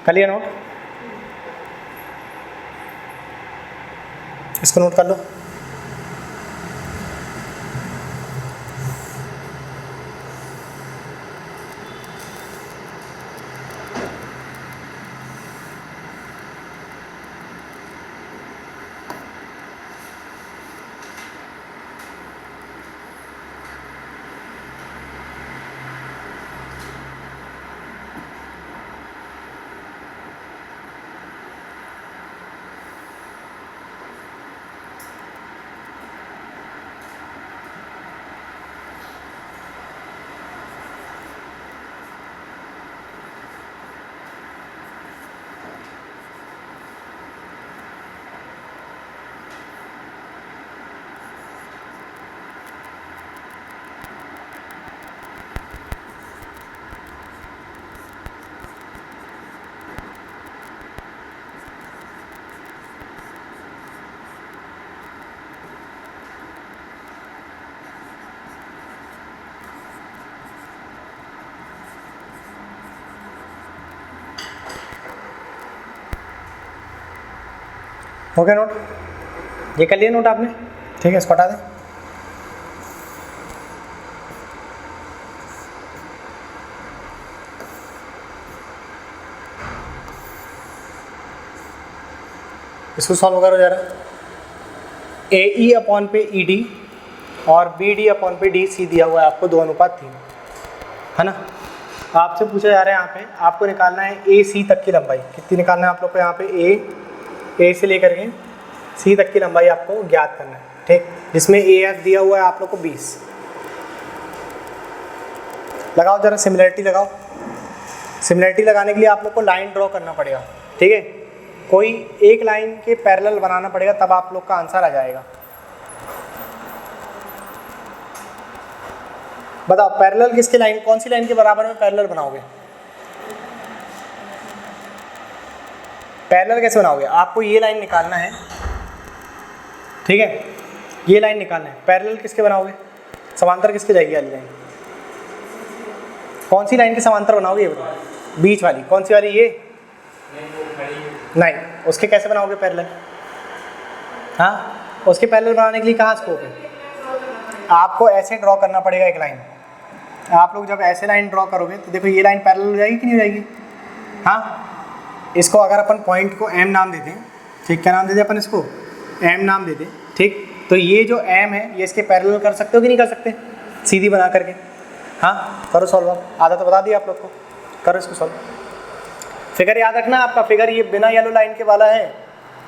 कर लिया नोट? इसको नोट कर लो। हो गया नोट? ये कर लिया नोट आपने? ठीक है, इसको हटा दें। इसको सॉल्व करो जरा। ए ई अपॉन पे ई डी और बी डी अपॉन पे डी सी दिया हुआ है आपको 2:3, है ना। आपसे पूछा जा रहा है यहाँ पे आपको निकालना है ए सी तक की लंबाई। कितनी निकालना है आप लोग को? यहाँ पे ए से लेकर के सी तक की लंबाई आपको ज्ञात करना है, ठीक। जिसमें ए एफ दिया हुआ है आप लोग को 20। लगाओ जरा सिमिलरिटी लगाओ। सिमिलरिटी लगाने के लिए आप लोग को लाइन ड्रॉ करना पड़ेगा, ठीक है। कोई एक लाइन के पैरेलल बनाना पड़ेगा, तब आप लोग का आंसर आ जाएगा। बताओ पैरेलल किसके लाइन, कौन सी लाइन के बराबर में पैरेलल बनाओगे? पैरेलल कैसे बनाओगे? आपको ये लाइन निकालना है, ठीक है, ये लाइन निकालना है। पैरेलल किसके बनाओगे? समांतर किसके जाएगी वाली लाइन? कौन सी लाइन के समांतर बनाओगे ये बताओ? बीच वाली। कौन सी वाली? ये नहीं, उसके कैसे बनाओगे पैरेलल? हाँ, उसके पैरेलल बनाने के लिए कहाँ स्कोप है? आपको ऐसे ड्रॉ करना पड़ेगा एक लाइन। आप लोग जब ऐसे लाइन ड्रॉ करोगे तो देखो ये लाइन पैरेलल हो जाएगी कि नहीं हो जाएगी? हाँ, इसको अगर अपन पॉइंट को एम नाम दे दें, ठीक, क्या नाम दे दें अपन इसको? एम नाम दे दें, ठीक। तो ये जो एम है ये इसके पैरेलल कर सकते हो कि नहीं कर सकते? सीधी बना करके। हाँ, करो सॉल्व। आधा तो बता दिया आप लोग को, करो इसको सॉल्व। फिगर याद रखना आपका, फिगर ये बिना येलो लाइन के वाला है।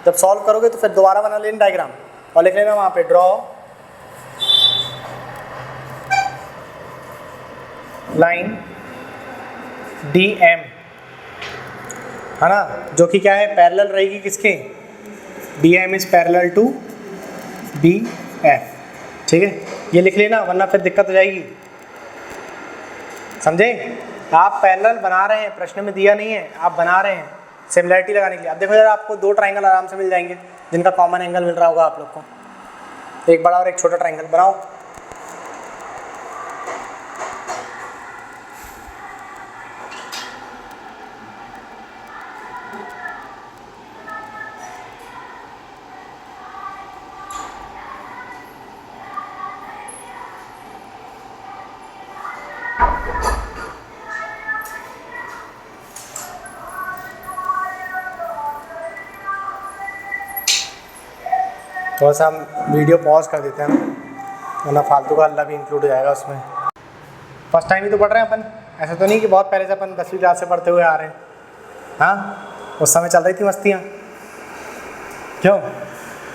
जब सॉल्व करोगे तो फिर दोबारा बना लेना डायग्राम और लिख लेना वहाँ पे ड्रॉ लाइन डी एम, है ना, जो कि क्या है? पैरेलल रहेगी किसके? D M is parallel to B F, ठीक है। ये लिख लेना वरना फिर दिक्कत हो जाएगी, समझे? आप पैरेलल बना रहे हैं, प्रश्न में दिया नहीं है, आप बना रहे हैं सिमिलरिटी लगाने के लिए। अब देखो यार, आपको दो ट्राइंगल आराम से मिल जाएंगे जिनका कॉमन एंगल मिल रहा होगा आप लोग को। एक बड़ा और एक छोटा ट्राइंगल बनाओ। थोड़ा सा हम वीडियो पॉज कर देते हैं ना, वरना फालतू का अल्लाह भी इंक्लूड हो जाएगा उसमें। फर्स्ट टाइम ही तो पढ़ रहे हैं अपन, ऐसा तो नहीं कि बहुत पहले से अपन 10वीं क्लास से पढ़ते हुए आ रहे हैं। हाँ, उस समय चल रही थी मस्तियाँ, क्यों?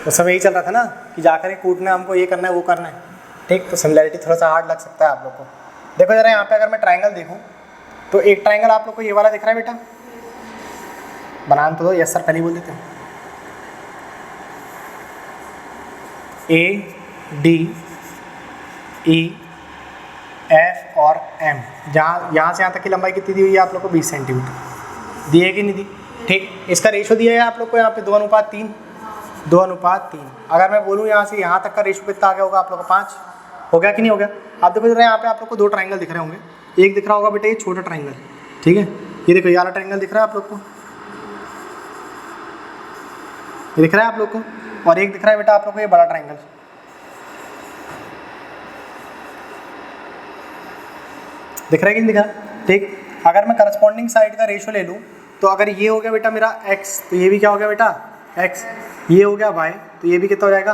उस समय यही चल रहा था ना कि जाकर के कूटना, हमको ये करना है वो करना है, ठीक। तो सिमिलरिटी थोड़ा सा हार्ड लग सकता है आप लोग को। देखो जरा यहाँ पे अगर मैं ट्राइंगल देखूँ तो एक ट्राइंगल आप लोग को ये वाला दिख रहा है बेटा, बनाना तो दो। यस सर, पहले ही बोल देते हैं। ए डी ई एफ और एम, यहाँ से यहाँ तक की लंबाई कितनी दी हुई है आप लोग को? 20 सेंटीमीटर दी है कि नहीं दी? ठीक, इसका रेशो दिया है आप लोग को यहाँ पे 2:3, 2:3। अगर मैं बोलूँ यहाँ से यहाँ तक का रेशो कितना आ गया होगा आप लोग को? 5 हो गया कि नहीं हो गया? आप देखो जरा यहाँ पे आप लोग को दो ट्राइंगल दिख रहे होंगे। एक दिख रहा होगा बेटा ये छोटा ट्राइंगल, ठीक है। ये देखो ये वाला ट्राइंगल दिख रहा है आप लोग को, ये दिख रहा है आप लोग को। और एक दिख रहा है बेटा आप लोग को ये बड़ा ट्राइंगल, दिख रहा है कि नहीं दिख रहा? ठीक, अगर मैं करस्पॉन्डिंग साइड का रेशो ले लूँ तो अगर ये हो गया बेटा मेरा x, तो ये भी क्या हो गया बेटा? x। ये हो गया y, तो ये भी कितना हो जाएगा?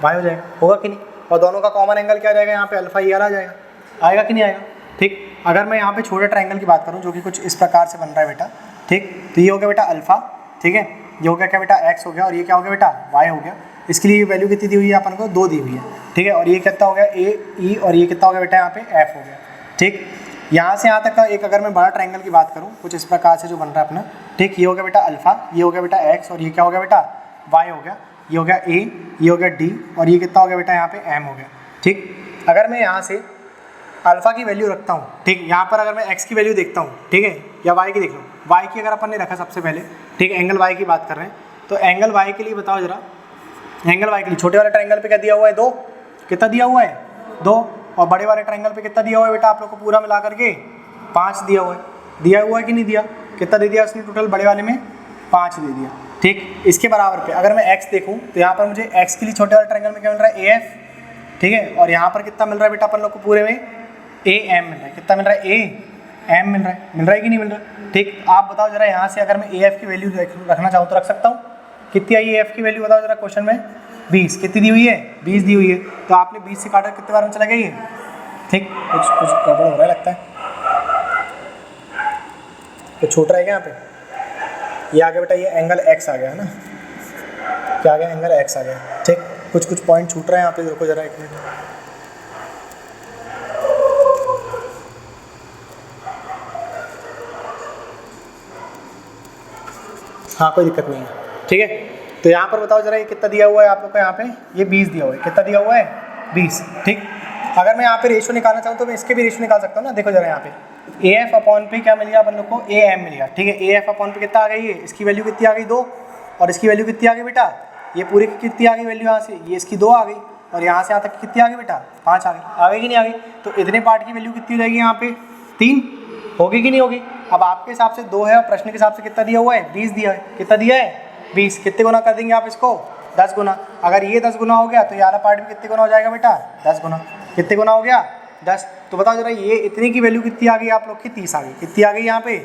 y हो जाएगा। होगा कि नहीं? और दोनों का कॉमन एंगल क्या आ जाएगा? यहाँ पे अल्फा ये आ जाएगा। आएगा कि नहीं आएगा? ठीक, अगर मैं यहाँ पे छोटे ट्राइंगल की बात करूँ जो कि कुछ इस प्रकार से बन रहा है बेटा, ठीक, तो ये हो गया बेटा अल्फा, ठीक है। ये हो गया क्या बेटा? x हो गया, और ये क्या हो गया बेटा? y हो गया। इसके लिए वैल्यू कितनी दी हुई है अपन को? 2 दी हुई है, ठीक है। और ये कितना हो गया? a e, और ये कितना हो गया बेटा? यहाँ पे f हो गया, ठीक। यहाँ से यहाँ तक का एक अगर मैं बड़ा ट्राइंगल की बात करूँ कुछ इस प्रकार से जो बन रहा है अपना, ठीक, ये हो गया बेटा अल्फा, ये हो गया बेटा x, और ये क्या हो गया बेटा? y हो गया। ये हो गया a, ये हो गया d, और ये कितना हो गया बेटा? यहाँ पे m हो गया, ठीक। अगर मैं यहाँ से अल्फा की वैल्यू रखता हूँ, ठीक, यहाँ पर अगर मैं x की वैल्यू देखता हूँ, ठीक है, या y की देख लो, y की अगर अपन ने रखा सबसे पहले, ठीक, एंगल y की बात कर रहे हैं, तो एंगल y के लिए बताओ जरा, एंगल y के लिए छोटे वाले ट्राइंगल पे क्या दिया हुआ है? 2। कितना दिया हुआ है? 2। और बड़े वाले ट्राइंगल पे कितना दिया हुआ है बेटा आप लोग को? पूरा मिला करके 5 दिया हुआ है। दिया हुआ है कि नहीं दिया? कितना दे दिया उसने टोटल? बड़े वाले में 5 दे दिया, ठीक। इसके बराबर पे अगर मैं x देखूँ तो यहाँ पर मुझे x के लिए छोटे वाले ट्रायंगल में क्या मिल रहा है AF, ठीक है, और यहाँ पर कितना मिल रहा है बेटा अपन लोग को पूरे में AM मिल रहा है। कितना मिल रहा है AM मिल रहा है कि नहीं मिल रहा। ठीक, आप बताओ जरा यहाँ से अगर मैं AF की वैल्यू रखना चाहूँ तो रख सकता हूँ। कितनी आई AF की वैल्यू बताओ जरा क्वेश्चन में, 20। कितनी दी हुई है, 20 दी हुई है। तो आपने 20 से काटा कितने बार में चला गया ये, ठीक, कुछ गड़बड़ हो रहा है लगता है, तो छूट रहा है क्या यहाँ पे, ये आ गया बेटा, ये एंगल x आ गया है ना, क्या आ गया, एंगल x आ गया। ठीक, कुछ पॉइंट छूट रहा है यहाँ पे, देखो जरा एक मिनट। हाँ कोई दिक्कत नहीं है, ठीक है। तो यहाँ पर बताओ जरा ये कितना दिया हुआ है आप लोग को, यहाँ पे ये 20 दिया हुआ है। कितना दिया हुआ है, 20। ठीक, अगर मैं यहाँ पे रेशियो निकालना चाहूँ तो मैं इसके भी रेशियो निकाल सकता हूँ ना। देखो जरा यहाँ पे AF अपॉन पे क्या मिल गया अपन लोग को, AM मिल गया। ठीक है, AF अपॉन पे कितना आ गई है, इसकी वैल्यू कितनी आ गई, 2, और इसकी वैल्यू कितनी आ गई बेटा, ये पूरी की कितनी आ गई वैल्यू यहाँ से, ये इसकी 2 आ गई, और यहाँ से यहाँ तक कितनी आ गई बेटा, 5 आ गई कि नहीं आ गई। तो इतने पार्ट की वैल्यू कितनी हो जाएगी यहाँ पे, 3 होगी कि नहीं होगी। अब आपके हिसाब से 2 है और प्रश्न के हिसाब से कितना दिया हुआ है, 20 दिया है। कितना दिया है, 20। कितने गुना कर देंगे आप इसको, 10 गुना। अगर ये 10 गुना हो गया तो ये वाला पार्ट भी कितने गुना हो जाएगा बेटा, 10 गुना। कितने गुना हो गया, 10। तो बताओ जरा ये इतने की वैल्यू कितनी आ गई आप लोग की, 30 आ गई। कितनी आ गई यहाँ पे,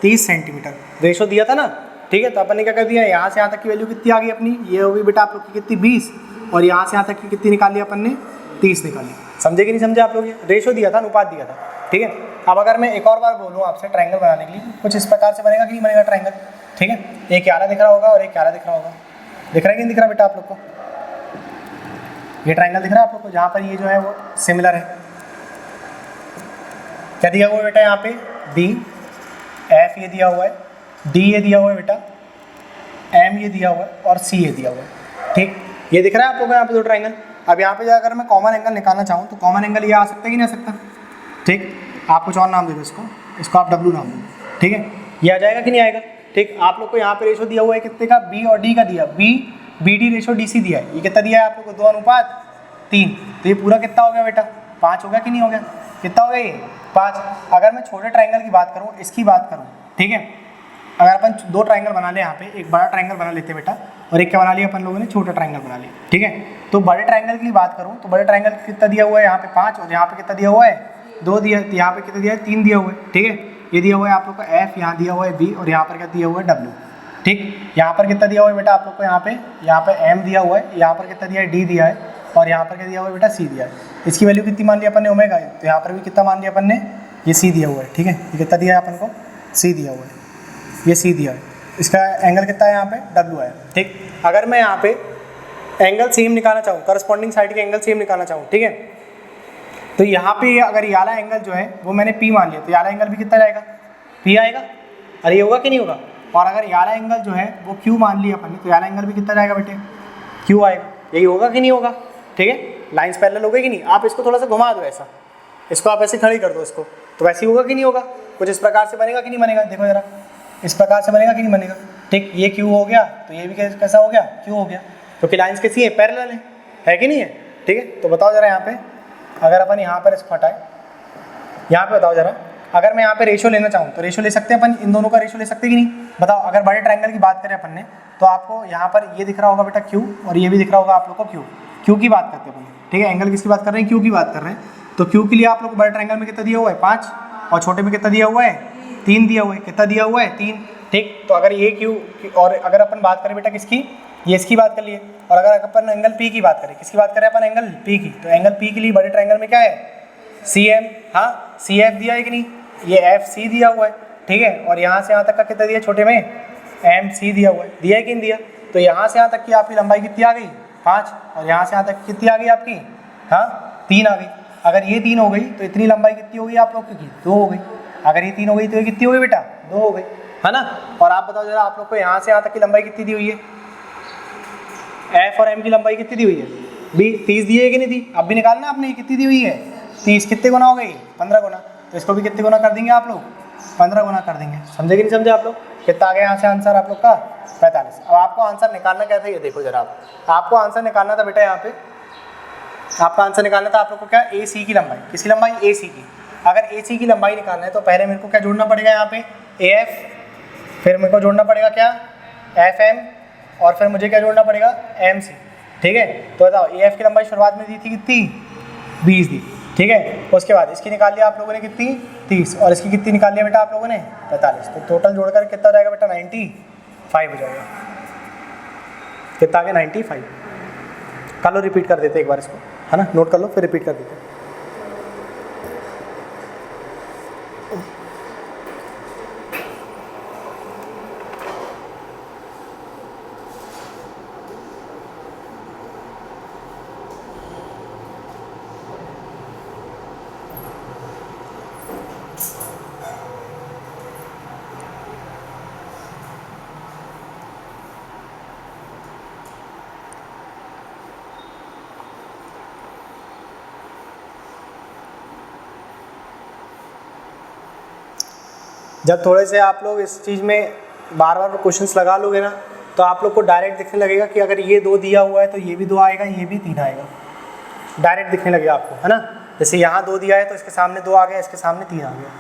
30 सेंटीमीटर। रेशो दिया था ना, ठीक है। तो अपन ने क्या कर दिया, यहाँ से यहाँ तक की वैल्यू कितनी आ गई अपनी, ये हो गई बेटा आप लोग की कितनी, 20, और यहाँ से यहाँ तक की कितनी निकाली अपन ने, 30 निकाली। समझे कि नहीं समझे आप लोग, ये रेशो दिया था, अनुपात दिया था, ठीक है। अब अगर मैं एक और बार बोलूँ आपसे ट्रायंगल बनाने के लिए, कुछ इस प्रकार से बनेगा कि नहीं बनेगा ट्रायंगल, ठीक है। एक क्यारा दिख रहा होगा और एक क्यारा दिख रहा होगा, दिख रहा है कि नहीं दिख रहा बेटा आप लोग को, ये ट्रायंगल दिख रहा है आप लोग को, जहाँ पर ये जो है वो सिमिलर है। क्या दिया हुआ है बेटा यहाँ पे, D, F ये दिया हुआ है, D ये दिया हुआ है बेटा, M ये दिया हुआ है, और C ये दिया हुआ है। ठीक, ये दिख रहा है आप लोग को यहाँ पे दो ट्रायंगल। अब यहाँ पे जाकर मैं कॉमन एंगल निकालना चाहूँ तो कॉमन एंगल ये आ सकता है कि नहीं आ सकता। ठीक, आप कुछ और नाम दे दो इसको आप W नाम दो, ठीक है। ये आ जाएगा कि नहीं आएगा। ठीक, आप लोग को यहाँ पे रेशो दिया हुआ है कितने का, B और D का दिया, BD रेशो DC दिया है। ये कितना दिया है आप लोग को, 2:3। तो ये पूरा कितना हो गया बेटा, 5 हो गया कि नहीं हो गया, कितना हो गया ये, 5। अगर मैं छोटे ट्रायंगल की बात करूँ, इसकी बात करूँ, ठीक है, अगर अपन 2 ट्रायंगल बना ले, यहाँ पे एक बड़ा ट्रायंगल बना लेते बेटा, और एक क्या बना लिया अपन लोगों ने, छोटा ट्रायंगल बना लिया, ठीक है। तो बड़े ट्रायंगल की बात करूँ तो बड़े ट्रायंगल कितना दिया हुआ है यहाँ पे 5, और यहाँ पे कितना दिया हुआ है, 2 दिया, यहाँ पे कितना दिया है, 3 दिया हुआ है, ठीक है। ये दिया हुआ है आप लोग का F, यहाँ दिया हुआ है B, और यहाँ पर क्या दिया हुआ है W। ठीक, यहाँ पर कितना दिया हुआ है बेटा आप लोग को, यहाँ पे M दिया हुआ है, यहाँ पर कितना दिया है, D दिया है, और यहाँ पर क्या दिया हुआ है बेटा, C दिया है। इसकी वैल्यू कितनी मान लिया अपन ने, ओमेगा, तो यहाँ पर भी कितना मान लिया अपन ने, ये C दिया हुआ है, ठीक है। ये कितना दिया है अपन को, C दिया हुआ है, ये C दिया है। इसका एंगल कितना है यहाँ पे, W है। ठीक, अगर मैं यहाँ पे एंगल सेम निकालना चाहूँ, करस्पॉन्डिंग साइड के एंगल सेम निकालना चाहूँ, ठीक है, तो यहाँ पे अगर ये वाला एंगल जो है वो मैंने P मान लिया, तो ये वाला एंगल भी कितना जाएगा, P आएगा। अरे ये होगा कि नहीं होगा। और अगर ये वाला एंगल जो है वो Q मान लिया अपन ने, तो ये वाला एंगल भी कितना जाएगा बेटे, Q आएगा। यही होगा कि नहीं होगा, ठीक है। लाइन्स पैरेलल हो गई कि नहीं। आप इसको थोड़ा सा घुमा दो ऐसा, इसको आप ऐसे खड़ी कर दो इसको, तो वैसे ही होगा कि नहीं होगा। कुछ इस प्रकार से बनेगा कि नहीं बनेगा, देखो जरा, इस प्रकार से बनेगा कि नहीं बनेगा। ठीक, ये Q हो गया तो ये भी कैसा हो गया, Q हो गया, क्योंकि लाइन्स कैसी है, पैरेलल है कि नहीं है। ठीक है, तो बताओ जरा यहाँ पे, अगर अपन यहाँ पर इसको हटाए, यहाँ पे बताओ जरा, अगर मैं यहाँ पे रेशियो लेना चाहूँ तो रेशियो ले सकते हैं अपन, इन दोनों का रेशियो ले सकते हैं कि नहीं, बताओ। अगर बड़े ट्रायंगल की बात करें अपन ने, तो आपको यहाँ पर ये दिख रहा होगा बेटा Q, और ये भी दिख रहा होगा आप लोग को Q की बात करते हैं अपन, ठीक है। एंगल किसकी बात कर रहे हैं, Q की बात कर रहे हैं। तो Q के लिए आप लोग बड़े ट्रायंगल में कितना दिया हुआ है, 5, और छोटे में कितना दिया हुआ है, 3 दिया हुआ है। कितना दिया हुआ है, 3। ठीक, तो अगर ये Q, और अगर अपन बात करें बेटा किसकी, ये इसकी बात कर लिए, और अगर अपन एंगल P की बात करें, किसकी बात करें अपन, एंगल P की, तो एंगल P के लिए बड़े ट्रायंगल में क्या है, CM, हाँ CF दिया है कि नहीं, ये FC दिया हुआ है, ठीक है। और यहाँ से यहाँ तक का कितना दिया, छोटे में MC दिया हुआ है, दिया है कि नहीं दिया। तो यहाँ से यहाँ तक की आपकी लंबाई कितनी आ गई, 5, और यहाँ से यहाँ तक कितनी आ गई आपकी, हाँ 3 आ गई। अगर ये 3 हो गई तो इतनी लंबाई कितनी हो गई आप लोग की, 2 हो गई। अगर ये 3 हो गई तो ये कितनी हो गई बेटा, 2 हो गई, है ना। और आप बताओ जरा, आप लोग को यहाँ से यहाँ तक की लंबाई कितनी दी हुई है, F और M की लंबाई कितनी दी हुई है, 30 दी है कि नहीं दी। अब भी निकालना आपने, कितनी दी हुई है, 30। कितने गुना हो गई, 15 गुना। तो इसको भी कितने गुना कर देंगे आप लोग, 15 गुना कर देंगे। समझे कि नहीं समझे आप लोग। कितना आ गया यहाँ से आंसर आप लोग का, 45। अब आपको आंसर निकालना क्या था, ये देखो जरा, आपको आंसर निकालना था बेटा, यहाँ पे आपका आंसर निकालना था आप लोग को क्या, AC की लंबाई। किसकी लंबाई, AC की। अगर AC की लंबाई निकालना है तो पहले मेरे को क्या जोड़ना पड़ेगा, यहाँ पे AF, फिर मेरे को जोड़ना पड़ेगा क्या, FM, और फिर मुझे क्या जोड़ना पड़ेगा, एम सी। ठीक है, तो बताओ ए एफ की लंबाई शुरुआत में दी थी कितनी, 20 दी। ठीक है, उसके बाद इसकी निकाल लिया आप लोगों ने कितनी, 30, और इसकी कितनी निकाल लिया बेटा आप लोगों ने, 45। तो टोटल जोड़कर कितना हो जाएगा बेटा, 95 हो जाएगा। कितना आ गया, 95। कर लो, रिपीट कर देते एक बार इसको, है ना, नोट कर लो फिर रिपीट कर देते। जब थोड़े से आप लोग इस चीज़ में बार बार क्वेश्चंस लगा लोगे ना, तो आप लोग को डायरेक्ट दिखने लगेगा कि अगर ये 2 दिया हुआ है तो ये भी 2 आएगा, ये भी 3 आएगा, डायरेक्ट दिखने लगेगा आपको, है ना। जैसे यहाँ 2 दिया है तो इसके सामने 2 आ गया, इसके सामने 3 आ गया,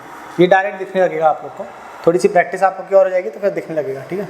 ये डायरेक्ट दिखने लगेगा आप लोग को। थोड़ी सी प्रैक्टिस आपको की और हो जाएगी तो फिर दिखने लगेगा। ठीक है,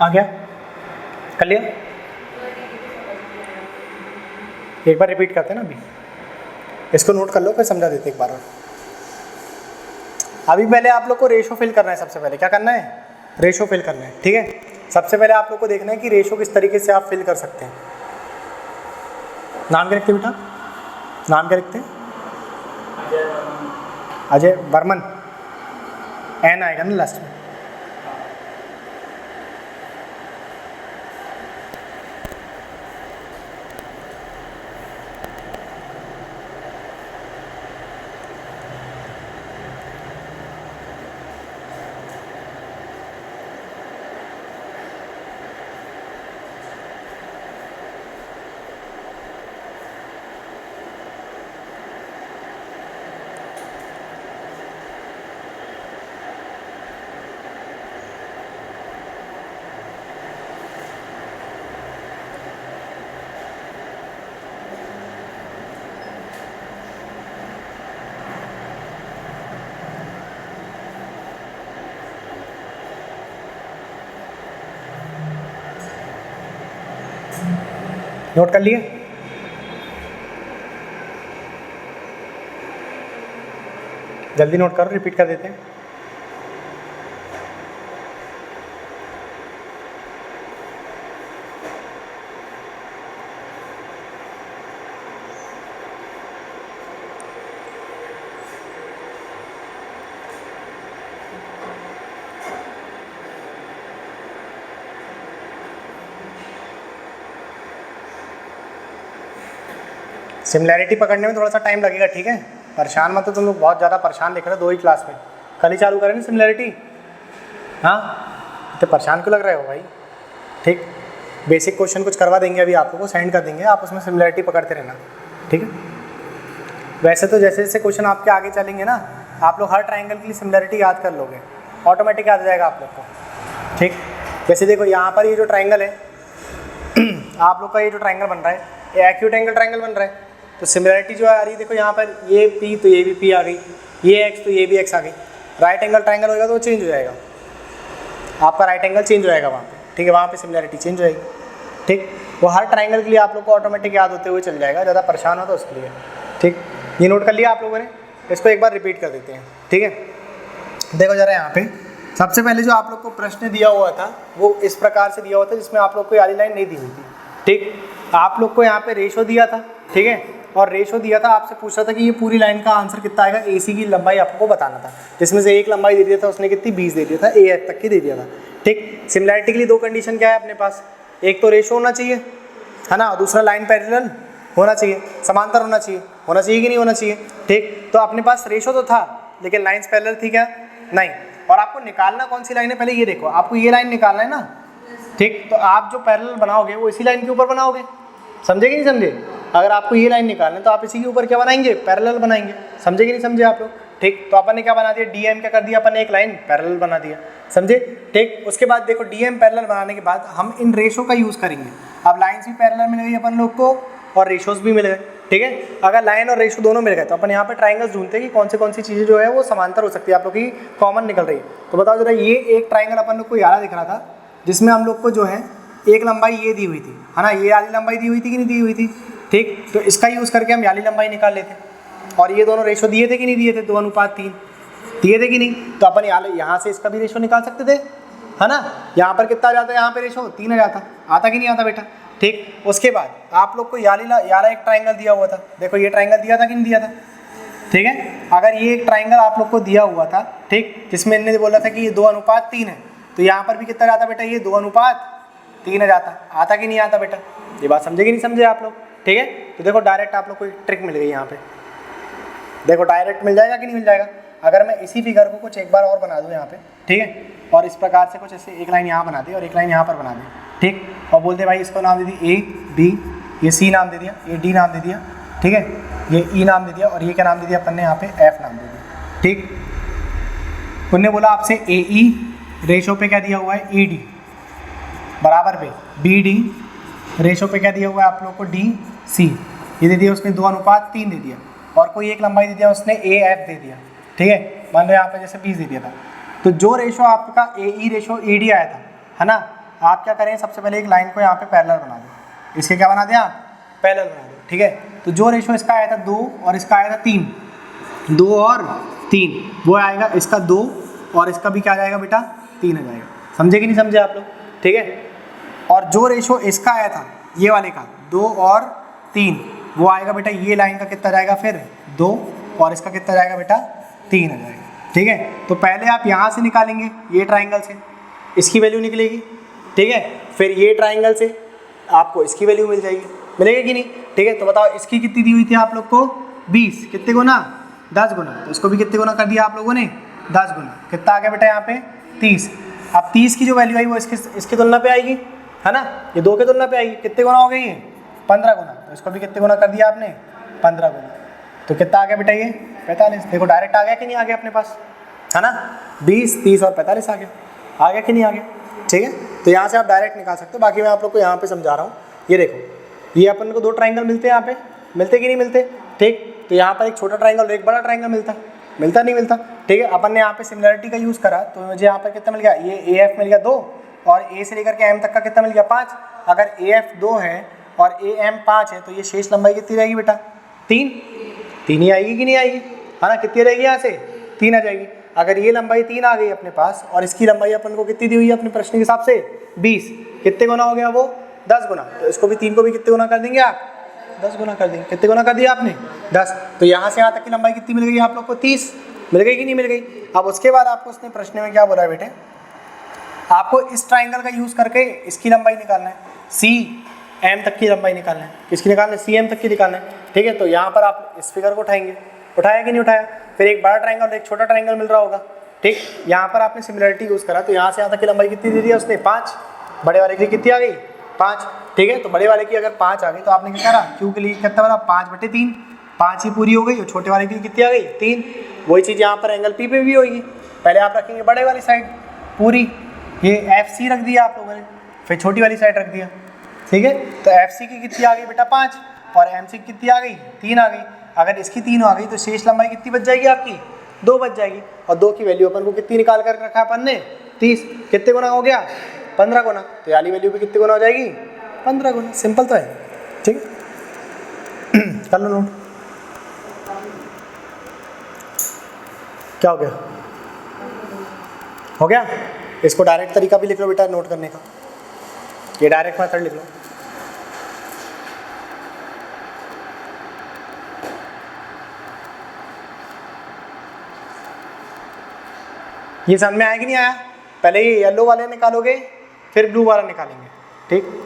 आ गया, कर लिया, एक बार रिपीट करते हैं ना, अभी इसको नोट कर लो फिर समझा देते एक बार और। अभी पहले आप लोग को रेशो फिल करना है, सबसे पहले क्या करना है, रेशो फिल करना है। ठीक है, सबसे पहले आप लोग को देखना है कि रेशो किस तरीके से आप फिल कर सकते हैं। नाम क्या रखते हैं बेटा, नाम क्या रखते हैं, अजय बर्मन, एन आएगा ना लास्ट में। नोट कर लिए, जल्दी नोट करो, रिपीट कर देते हैं। सिमिलैरिटी पकड़ने में थोड़ा सा टाइम लगेगा, ठीक है, परेशान मत हो तुम लोग, बहुत ज़्यादा परेशान दिख रहे हो, 2 ही क्लास में, कल ही चालू करें ना सिमिलैरिटी। हाँ, तो परेशान क्यों लग रहे हो भाई। ठीक, बेसिक क्वेश्चन कुछ करवा देंगे, अभी आप लोगों को सेंड कर देंगे, आप उसमें सिमिलैरिटी पकड़ते रहना। ठीक है, वैसे तो जैसे जैसे क्वेश्चन आपके आगे चलेंगे ना, आप लोग हर ट्राइंगल की लिमिट याद कर लोगे, ऑटोमेटिक याद आ जाएगा आप लोग को। ठीक, जैसे देखो यहाँ पर ये जो ट्राइंगल है आप लोग का, ये जो ट्राइंगल बन रहा है ये एक्यूट एंगल ट्राइंगल बन रहा है, तो सिमिलरिटी जो आ रही है देखो यहाँ पर, ये P तो ये भी P आ गई, ये X तो ये भी X आ गई। राइट एंगल ट्राइंगल होगा तो वो चेंज हो जाएगा। आपका राइट एंगल चेंज हो जाएगा वहाँ पे, ठीक है, वहाँ पे सिमिलैरिटी चेंज हो जाएगी, ठीक। वो हर ट्राइंगल के लिए आप लोग को ऑटोमेटिक याद होते हुए चल जाएगा, ज़्यादा परेशान हो तो उसके लिए, ठीक। ये नोट कर लिया आप लोगों ने, इसको एक बार रिपीट कर देते हैं, ठीक है। देखो जरा यहाँ पे सबसे पहले जो आप लोग को प्रश्न दिया हुआ था वो इस प्रकार से दिया हुआ था, जिसमें आप लोग को वाली लाइन नहीं दी हुई थी, ठीक। आप लोग को यहाँ पे रेशो दिया था, ठीक है, और रेशो दिया था, आपसे पूछ रहा था कि ये पूरी लाइन का आंसर कितना आएगा, AC की लंबाई आपको बताना था, जिसमें से एक लंबाई दे दिया था उसने कितनी 20 दे दिया था, AF तक की दे दिया था, ठीक। सिमिलैरिटी के लिए दो कंडीशन क्या है अपने पास, एक तो रेशो होना चाहिए, है ना, और दूसरा लाइन पैरेलल होना चाहिए, समांतर होना चाहिए कि नहीं होना चाहिए, ठीक। तो अपने पास रेशो तो था लेकिन लाइन्स पैरेलल थी क्या, नहीं। और आपको निकालना कौन सी लाइन है, पहले ये देखो, आपको ये लाइन निकालना है ना, ठीक। तो आप जो पैरेलल बनाओगे वो इसी लाइन के ऊपर बनाओगे, समझे कि नहीं समझे। अगर आपको ये लाइन निकालना है तो आप इसी के ऊपर क्या बनाएंगे, पैरेलल बनाएंगे, समझे कि नहीं समझे आप लोग, ठीक। तो अपन ने क्या बना दिया, DM क्या कर दिया अपन ने, एक लाइन पैरेलल बना दिया, समझे, ठीक। उसके बाद देखो DM पैरेलल बनाने के बाद हम इन रेशो का यूज़ करेंगे। अब लाइन्स भी पैरेलल मिल गई अपन लोग को और रेशोज भी मिल गए, ठीक है। अगर लाइन और रेशो दोनों मिल गए तो अपन यहाँ पे ट्राइंगल्स ढूंढते हैं कि कौन सी चीज़ें जो है वो समांतर हो सकती है, आप लोग की कॉमन निकल रही है। तो बताओ जरा, ये एक ट्राइंगल अपन लोग को यारा दिख रहा था जिसमें हम लोग को जो है एक लंबाई ये दी हुई थी, है ना, ये वाली लंबाई दी हुई थी कि नहीं दी हुई थी, ठीक। तो इसका यूज़ करके हम वाली लंबाई निकाल लेते, और ये दोनों रेशो दिए थे कि नहीं दिए थे, 2:3 दिए थे कि नहीं। तो अपन यहाँ से इसका भी रेशो निकाल सकते थे, है ना। यहाँ पर कितना आ जाता है, यहाँ पे रेशो 3 आ जाता, आता कि नहीं आता बेटा, ठीक। उसके बाद आप लोग को यारा एक ट्राइंगल दिया हुआ था, देखो ये ट्राइंगल दिया था कि नहीं दिया था, ठीक है। अगर ये एक ट्राइंगल आप लोग को दिया हुआ था, ठीक, जिसमें इन्होंने बोला था कि ये 2:3 है, तो यहाँ पर भी कितना जाता बेटा, ये 2:3 जाता, आता कि नहीं आता बेटा, ये बात समझे कि नहीं समझे आप लोग, ठीक है। तो देखो डायरेक्ट आप लोग को एक ट्रिक मिल गई यहाँ पे, देखो डायरेक्ट मिल जाएगा कि नहीं मिल जाएगा। अगर मैं इसी फिगर को कुछ एक बार और बना दूँ यहाँ पे, ठीक है, और इस प्रकार से कुछ ऐसे एक लाइन यहाँ बना दी और एक लाइन यहाँ पर बना दी, ठीक, और बोलते भाई इसको नाम दे दी A B, ये C नाम दे दिया, ये D नाम दे दिया, ठीक है, ये E नाम दे दिया, और ये क्या नाम दे दिया अपन ने यहाँ पे F नाम दे दिया, ठीक। उनने बोला आपसे AE रेशो पे क्या दिया हुआ है, ED बराबर पे BD रेशो पे क्या दिया हुआ है आप लोग को, DC, ये दे दिया उसने 2:3 दे दिया, और कोई एक लंबाई दे दिया उसने AF दे दिया, ठीक है, मान लो यहाँ पे जैसे 20 दे दिया था। तो जो रेशो आपका AE रेशो ED आया था, है ना, आप क्या करें, सबसे पहले एक लाइन को यहाँ पे पैरेलल बना दो, इसके क्या बना दें आप, पैरेलल बना दो, ठीक है। तो जो रेशो इसका आया था 2 और इसका आया था 3, 2 और 3, वो आएगा इसका 2 और इसका भी क्या जाएगा बेटा, 3 आ जाएगा, समझे कि नहीं समझे आप लोग, ठीक है। और जो रेशो इसका आया था ये वाले का 2 और 3, वो आएगा बेटा ये लाइन का कितना जाएगा फिर 2, और इसका कितना जाएगा बेटा 3 आ जाएगा, ठीक है। तो पहले आप यहाँ से निकालेंगे, ये ट्राइंगल से इसकी वैल्यू निकलेगी, ठीक है, फिर ये ट्राइंगल से आपको इसकी वैल्यू मिल जाएगी, मिलेगी कि नहीं, ठीक है। तो बताओ इसकी कितनी दी हुई थी आप लोग को, 20, कितने गुना, 10 गुना, तो इसको भी कितने गुना कर दिया आप लोगों ने, 10 गुना, कितना आ गया बेटा यहाँ पे 30। अब 30 की जो वैल्यू आई वो इसकी तुलना पे आएगी, है ना, ये 2 की तुलना पे आएगी, कितने गुना हो गई ये 15 गुना, तो इसको भी कितने गुना कर दिया आपने 15 गुना, तो कितना आ गया बेटा ये 45। देखो डायरेक्ट आ गया कि नहीं आ गया अपने पास, है ना, 20, 30 और 45 आ गया कि नहीं आ गया, ठीक है। तो यहाँ से आप डायरेक्ट निकाल सकते हो, बाकी मैं आप लोग को यहाँ पे समझा रहा हूँ। ये देखो ये अपन को 2 ट्राइंगल मिलते हैं यहाँ पे, मिलते कि नहीं मिलते, ठीक। तो यहाँ पर एक छोटा ट्राइंगल और एक बड़ा ट्राइंगल मिलता नहीं मिलता, ठीक है। अपन ने यहाँ पे सिमिलरिटी का यूज़ करा तो मुझे यहाँ पर कितना मिल गया, ये AF मिल गया 2 और A से लेकर के M तक का कितना मिल गया 5। अगर AF 2 है और AM 5 है तो ये शेष लंबाई कितनी रहेगी बेटा, 3 ही आएगी कि नहीं आएगी, है ना, कितनी रहेगी यहाँ से 3 आ जाएगी। अगर ये लंबाई 3 आ गई अपने पास और इसकी लंबाई अपन को कितनी दी हुई है अपने प्रश्न के हिसाब से 20, कितने गुना हो गया वो 10 गुना, तो इसको भी 3 को भी कितने गुना कर देंगे आप 10 गुना कर देंगे, कितने गुना कर दिया आपने 10। तो यहाँ से यहाँ तक की लंबाई कितनी मिल गई आप लोग को 30, मिल गई कि नहीं मिल गई। अब उसके बाद आपको उसने प्रश्न में क्या बोला है बेटे, आपको इस ट्राइंगल का यूज़ करके इसकी लंबाई निकालना है, CM तक की लंबाई निकालना है, किसकी निकालना है CM तक की निकालना है, ठीक है। तो यहाँ पर आप इस फिगर को उठाएंगे, उठाया कि नहीं उठाया, फिर एक बड़ा ट्राइंगल और एक छोटा ट्राइंगल मिल रहा होगा, ठीक। यहाँ पर आपने सिमिलरिटी यूज़ करा तो यहाँ से यहाँ तक की लंबाई कितनी दे दी है उसने 5, बड़े वाले की कितनी आ गई 5, ठीक है। तो बड़े वाले की अगर 5 आ गई तो आपने क्या करा, क्यू के लिए कितना बना 5/3, 5 ही पूरी हो गई और छोटे वाले की कितनी आ गई 3। वही चीज़ यहाँ पर एंगल P पे भी होगी, पहले आप रखेंगे बड़े वाली साइड पूरी, ये FC रख दिया आप लोगों ने, फिर छोटी वाली साइड रख दिया, ठीक है। तो FC की कितनी आ गई बेटा 5 और MC की कितनी आ गई 3 आ गई। अगर इसकी 3 आ गई तो शेष लंबाई कितनी बच जाएगी आपकी 2 बच जाएगी, और 2 की वैल्यू अपन को कितनी निकाल कर रखा अपन ने 30, कितने गुना हो गया 15 गुना, तो ये वाली वैल्यू भी कितने गुना हो जाएगी 15 गुना। सिंपल तो है, ठीक है। कर लो नोट, क्या हो गया, हो गया। इसको डायरेक्ट तरीका भी लिख लो बेटा नोट करने का, ये डायरेक्ट मेथड लिख लो। ये समझ में आया कि नहीं आया? पहले ये येलो वाले निकालोगे फिर ब्लू वाला निकालेंगे, ठीक।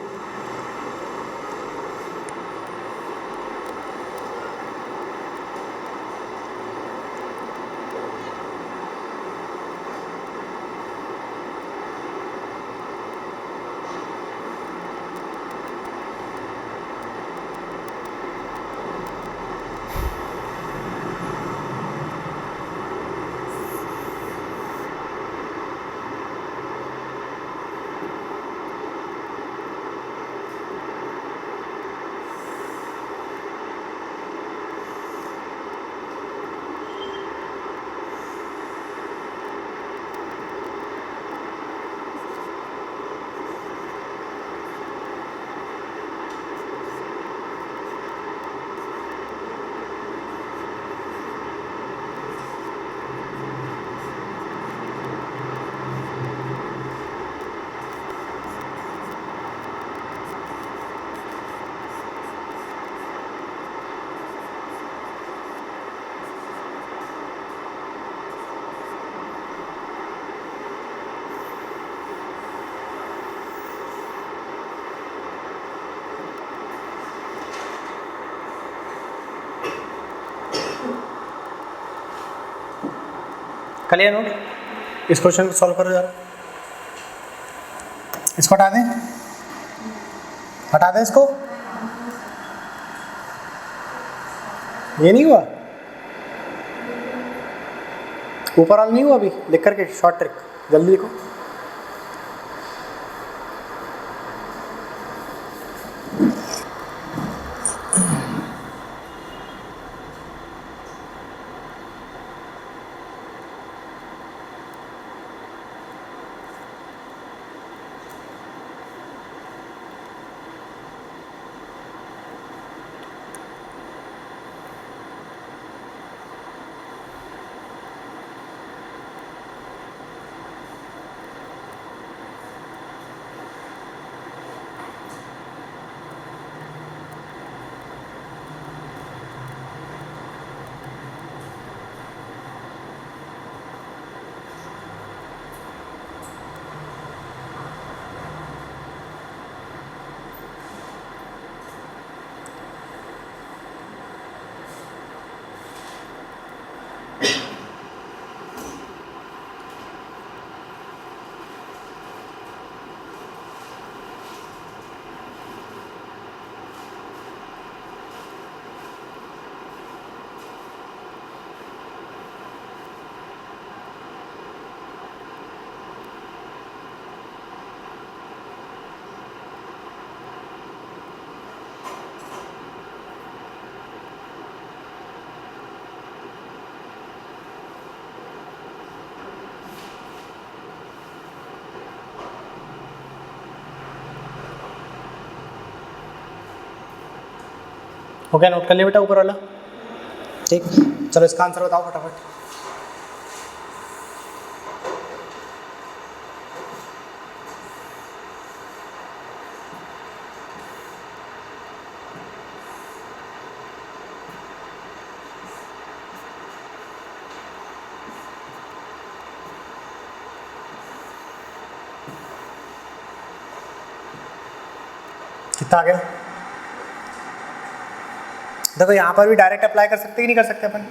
कर लिया नोट? इस क्वेश्चन को सॉल्व करो यार, इसको हटा दें, हटा दें इसको, ये नहीं हुआ, ऊपर वाला नहीं हुआ अभी, लिख करके शॉर्ट ट्रिक जल्दी लिखो। हो गया, नोट कर लिया बेटा ऊपर वाला, ठीक। चलो इसका आंसर बताओ फटाफट। कितना आ गया? देखो यहाँ पर भी डायरेक्ट अप्लाई कर सकते कि नहीं कर सकते अपन?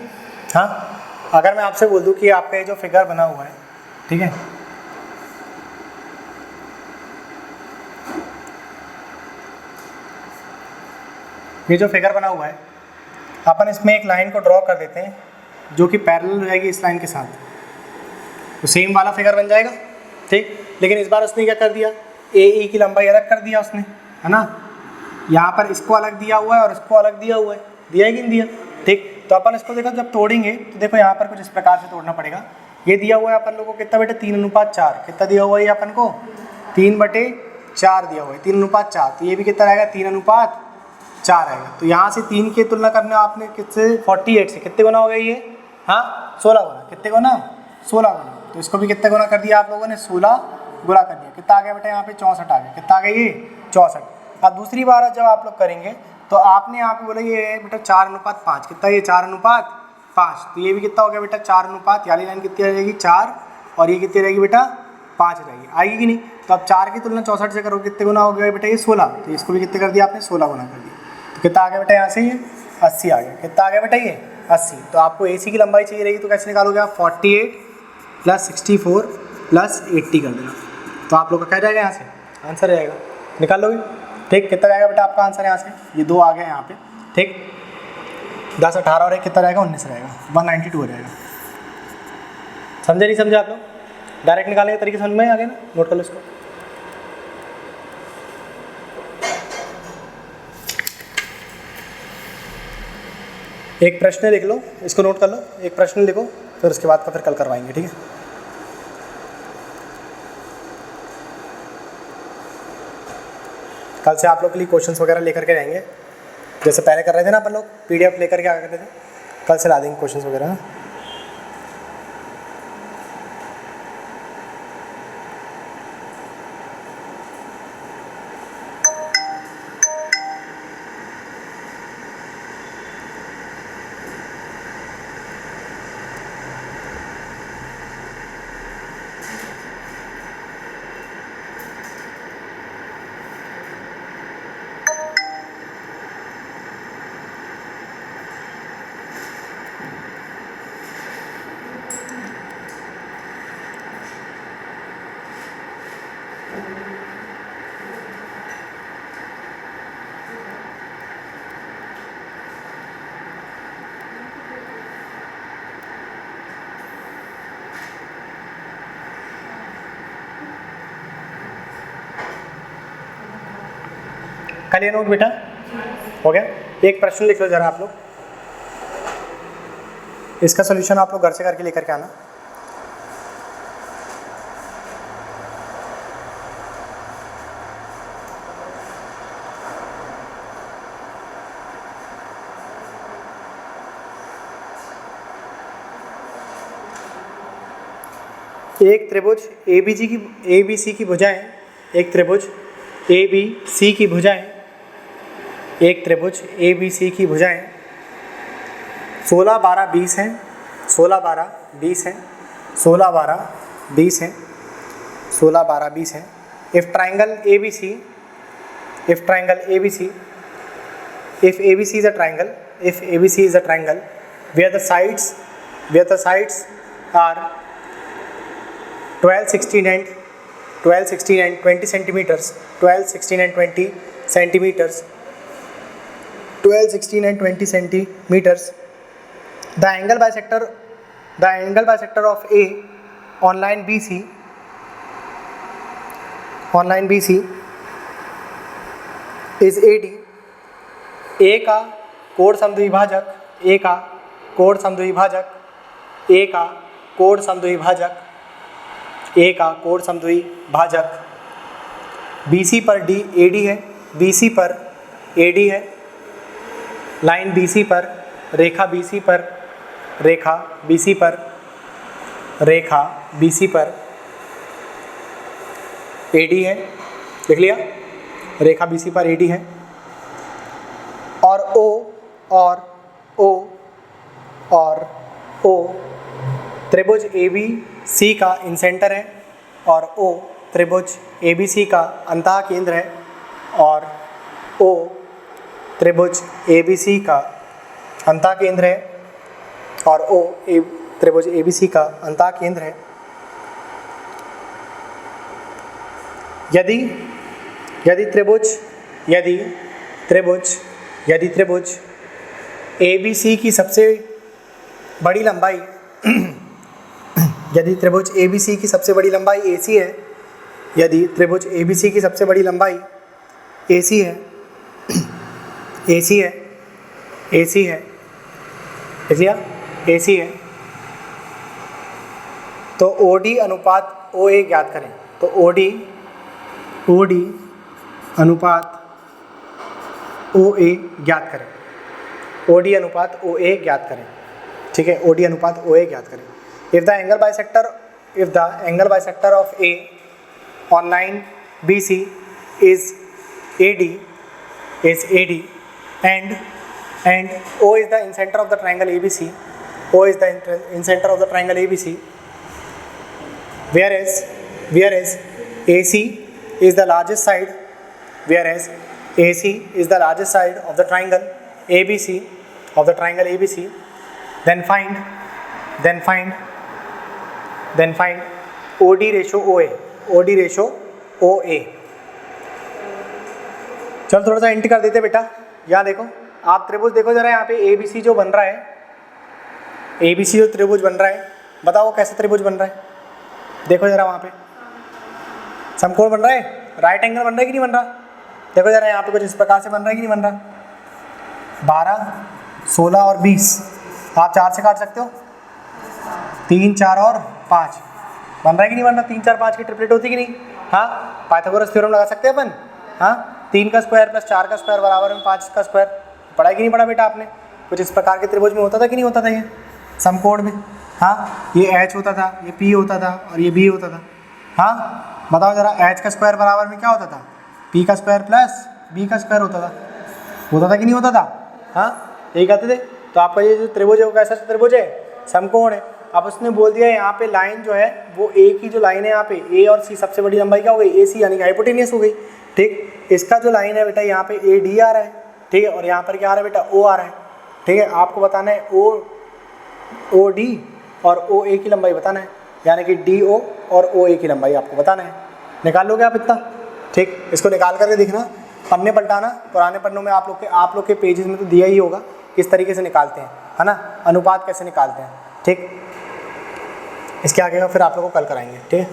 हाँ, अगर मैं आपसे बोल दूँ कि आपका ये जो फिगर बना हुआ है, ठीक है, ये जो फिगर बना हुआ है, अपन इसमें एक लाइन को ड्रॉ कर देते हैं जो कि पैरेलल रहेगी इस लाइन के साथ, तो सेम वाला फिगर बन जाएगा, ठीक। लेकिन इस बार उसने क्या कर दिया, ए की लंबाई अलग कर दिया उसने, है ना। यहाँ पर इसको अलग दिया हुआ है और इसको अलग दिया हुआ है, दिया है कि नहीं दिया, ठीक। तो अपन इसको देखो जब तोड़ेंगे तो देखो यहाँ पर कुछ इस प्रकार से तोड़ना पड़ेगा, ये दिया हुआ है अपन लोगों को कितना बेटा 3:4, कितना दिया हुआ है ये अपन को 3/4 दिया हुआ है, 3:4, तो ये भी कितना रहेगा 3:4 रहेगा। तो यहाँ से 3 की तुलना करना आपने किससे 48 से, कितने गुना हो गया ये, हाँ 16 गुना, कितने गुना 16 गुना। तो इसको भी कितने गुना कर दिया आप लोगों ने 16 गुना कर दिया, कितना आ गया बेटा यहाँ पे 64 आ गया, कितना आ गया ये 64। अब दूसरी बार जब आप लोग करेंगे तो आपने यहाँ पे बोला ये बेटा 4:5, कितना ये 4:5, तो ये भी कितना हो गया बेटा 4:5, यानी लाइन कितनी रहेगी 4 और ये कितनी रहेगी बेटा 5 रहेगी, आएगी कि नहीं। तो अब 4 की तुलना 64 से करो, कितने गुना हो गया बेटा ये 16, तो इसको भी कितने कर दिया आपने 16 गुना कर दिया, तो कितना आ गया बेटा यहाँ से ये 80 आ गया, कितना आ गया बेटा ये 80। तो आपको AC की लंबाई चाहिए रहेगी तो कैसे निकालोगे आप 48 + 64 + 80 कर देना, तो आप लोग का क्या जाएगा यहाँ से आंसर रहेगा, निकाल लोगे। ठीक, कितना जाएगा बेटा आपका आंसर यहाँ से, ये 2 आ गया यहाँ पे। ठीक, 10 18 और 1 कितना रहेगा 19 रहेगा, 192 हो जाएगा। समझे नहीं समझे आप लोग, डायरेक्ट निकालने के तरीके समझ में आ गया ना, नोट कर लो इसको। एक प्रश्न लिख लो, इसको नोट कर लो, एक प्रश्न लिखो, फिर उसके बाद का फिर कल करवाएंगे, ठीक है। कल से आप लोग के लिए क्वेश्चंस वगैरह लेकर के जाएंगे, जैसे पहले कर रहे थे ना अपन लोग, PDF लेकर के आ करते थे, कल से ला देंगे क्वेश्चंस वगैरह। कल ये नोट बेटा हो गया। एक प्रश्न लिख लो जरा आप लोग, इसका सोल्यूशन आप लोग घर से करके लेकर के आना। एक त्रिभुज ABC की भुजाएं, एक त्रिभुज ABC की भुजाएं, एक त्रिभुज ABC की भुजाएं 16 12 20 हैं, 16 12 20 हैं, 16 12 20 हैं, 16 12 20 हैं। If triangle ABC is a triangle, where the sides are 12 16 and 20 centimeters, 12 16 and 20 centimeters, 12 16 and 20 centimeters. The angle bisector of A on line BC is AD. A का कोण समद्विभाजक BC पर AD है, लाइन BC पर, रेखा BC पर AD है, देख लिया, रेखा BC पर AD है, और O त्रिभुज ABC का इंसेंटर है, और O त्रिभुज ABC का अंतः केंद्र है, और O त्रिभुज ABC का अंतः केंद्र है, और O त्रिभुज ABC का अंतः केंद्र है। यदि त्रिभुज ABC की सबसे बड़ी लंबाई यदि त्रिभुज ABC की सबसे बड़ी लंबाई AC है, यदि त्रिभुज ABC की सबसे बड़ी लंबाई AC है, तो OD अनुपात OA ज्ञात करें। तो OD अनुपात OA ज्ञात करें। OD अनुपात OA ज्ञात करें। ठीक है, OD अनुपात OA ज्ञात करें। If the angle bisector of A on line BC is AD and O is the incenter of the triangle ABC, whereas AC is the largest side of the triangle ABC, then find OD ratio OA। चलो थोड़ा सा इंट कर देते बेटा। यहाँ देखो, आप त्रिभुज देखो जरा, यहाँ पे ABC जो बन रहा है, ABC जो त्रिभुज बन रहा है, बताओ कैसा त्रिभुज बन रहा है? देखो जरा, वहाँ पे समकोण बन रहा है, राइट एंगल बन रहा है कि नहीं बन रहा? देखो जरा, यहाँ पे कुछ इस प्रकार से बन रहा है कि नहीं बन रहा? 12, 16 और 20 आप 4 से काट सकते हो, 3, 4 और 5 बन रहा है कि नहीं बन रहा? 3, 4, 5 की ट्रिपलेट होती कि नहीं? हाँ, पाइथागोरस थ्योरम लगा सकते हैं अपन। हाँ, 3 का स्क्वायर प्लस 4 का स्क्वायर बराबर में 5 का स्क्वायर। पढ़ा कि नहीं पढ़ा बेटा आपने? कुछ इस प्रकार के त्रिभुज में होता था कि नहीं होता था ये समकोण में? हाँ, ये H होता था, ये P होता था और ये B होता था। हाँ, बताओ जरा, H का स्क्वायर बराबर में क्या होता था? P का स्क्वायर प्लस B का स्क्वायर होता था कि नहीं होता था? हाँ, यही कहते थे। तो आपका ये जो त्रिभुज है वो कैसा त्रिभुज है? समकोण है। अब उसने बोल दिया यहाँ पे लाइन जो है वो A की जो लाइन है, यहाँ पे A और C सबसे बड़ी लंबाई क्या हो गई? AC यानी कि हाइपोटेनियस हो गई। ठीक, इसका जो लाइन है बेटा यहाँ पे AD आ रहा है, ठीक है, और यहाँ पर क्या आ रहा है बेटा? O आ रहा है। ठीक है, आपको बताना है OD और OA की लंबाई बताना है, यानी कि DO और OA की लंबाई आपको बताना है। निकाल लोगे आप इतना? ठीक, इसको निकाल करके देखना, पन्ने पलटाना। पुराने पन्नों में आप लोग के पेजेस में तो दिया ही होगा किस तरीके से निकालते हैं, है ना, अनुपात कैसे निकालते हैं। ठीक, इसके आगे का फिर आप लोग को कल कराएंगे। ठीक है।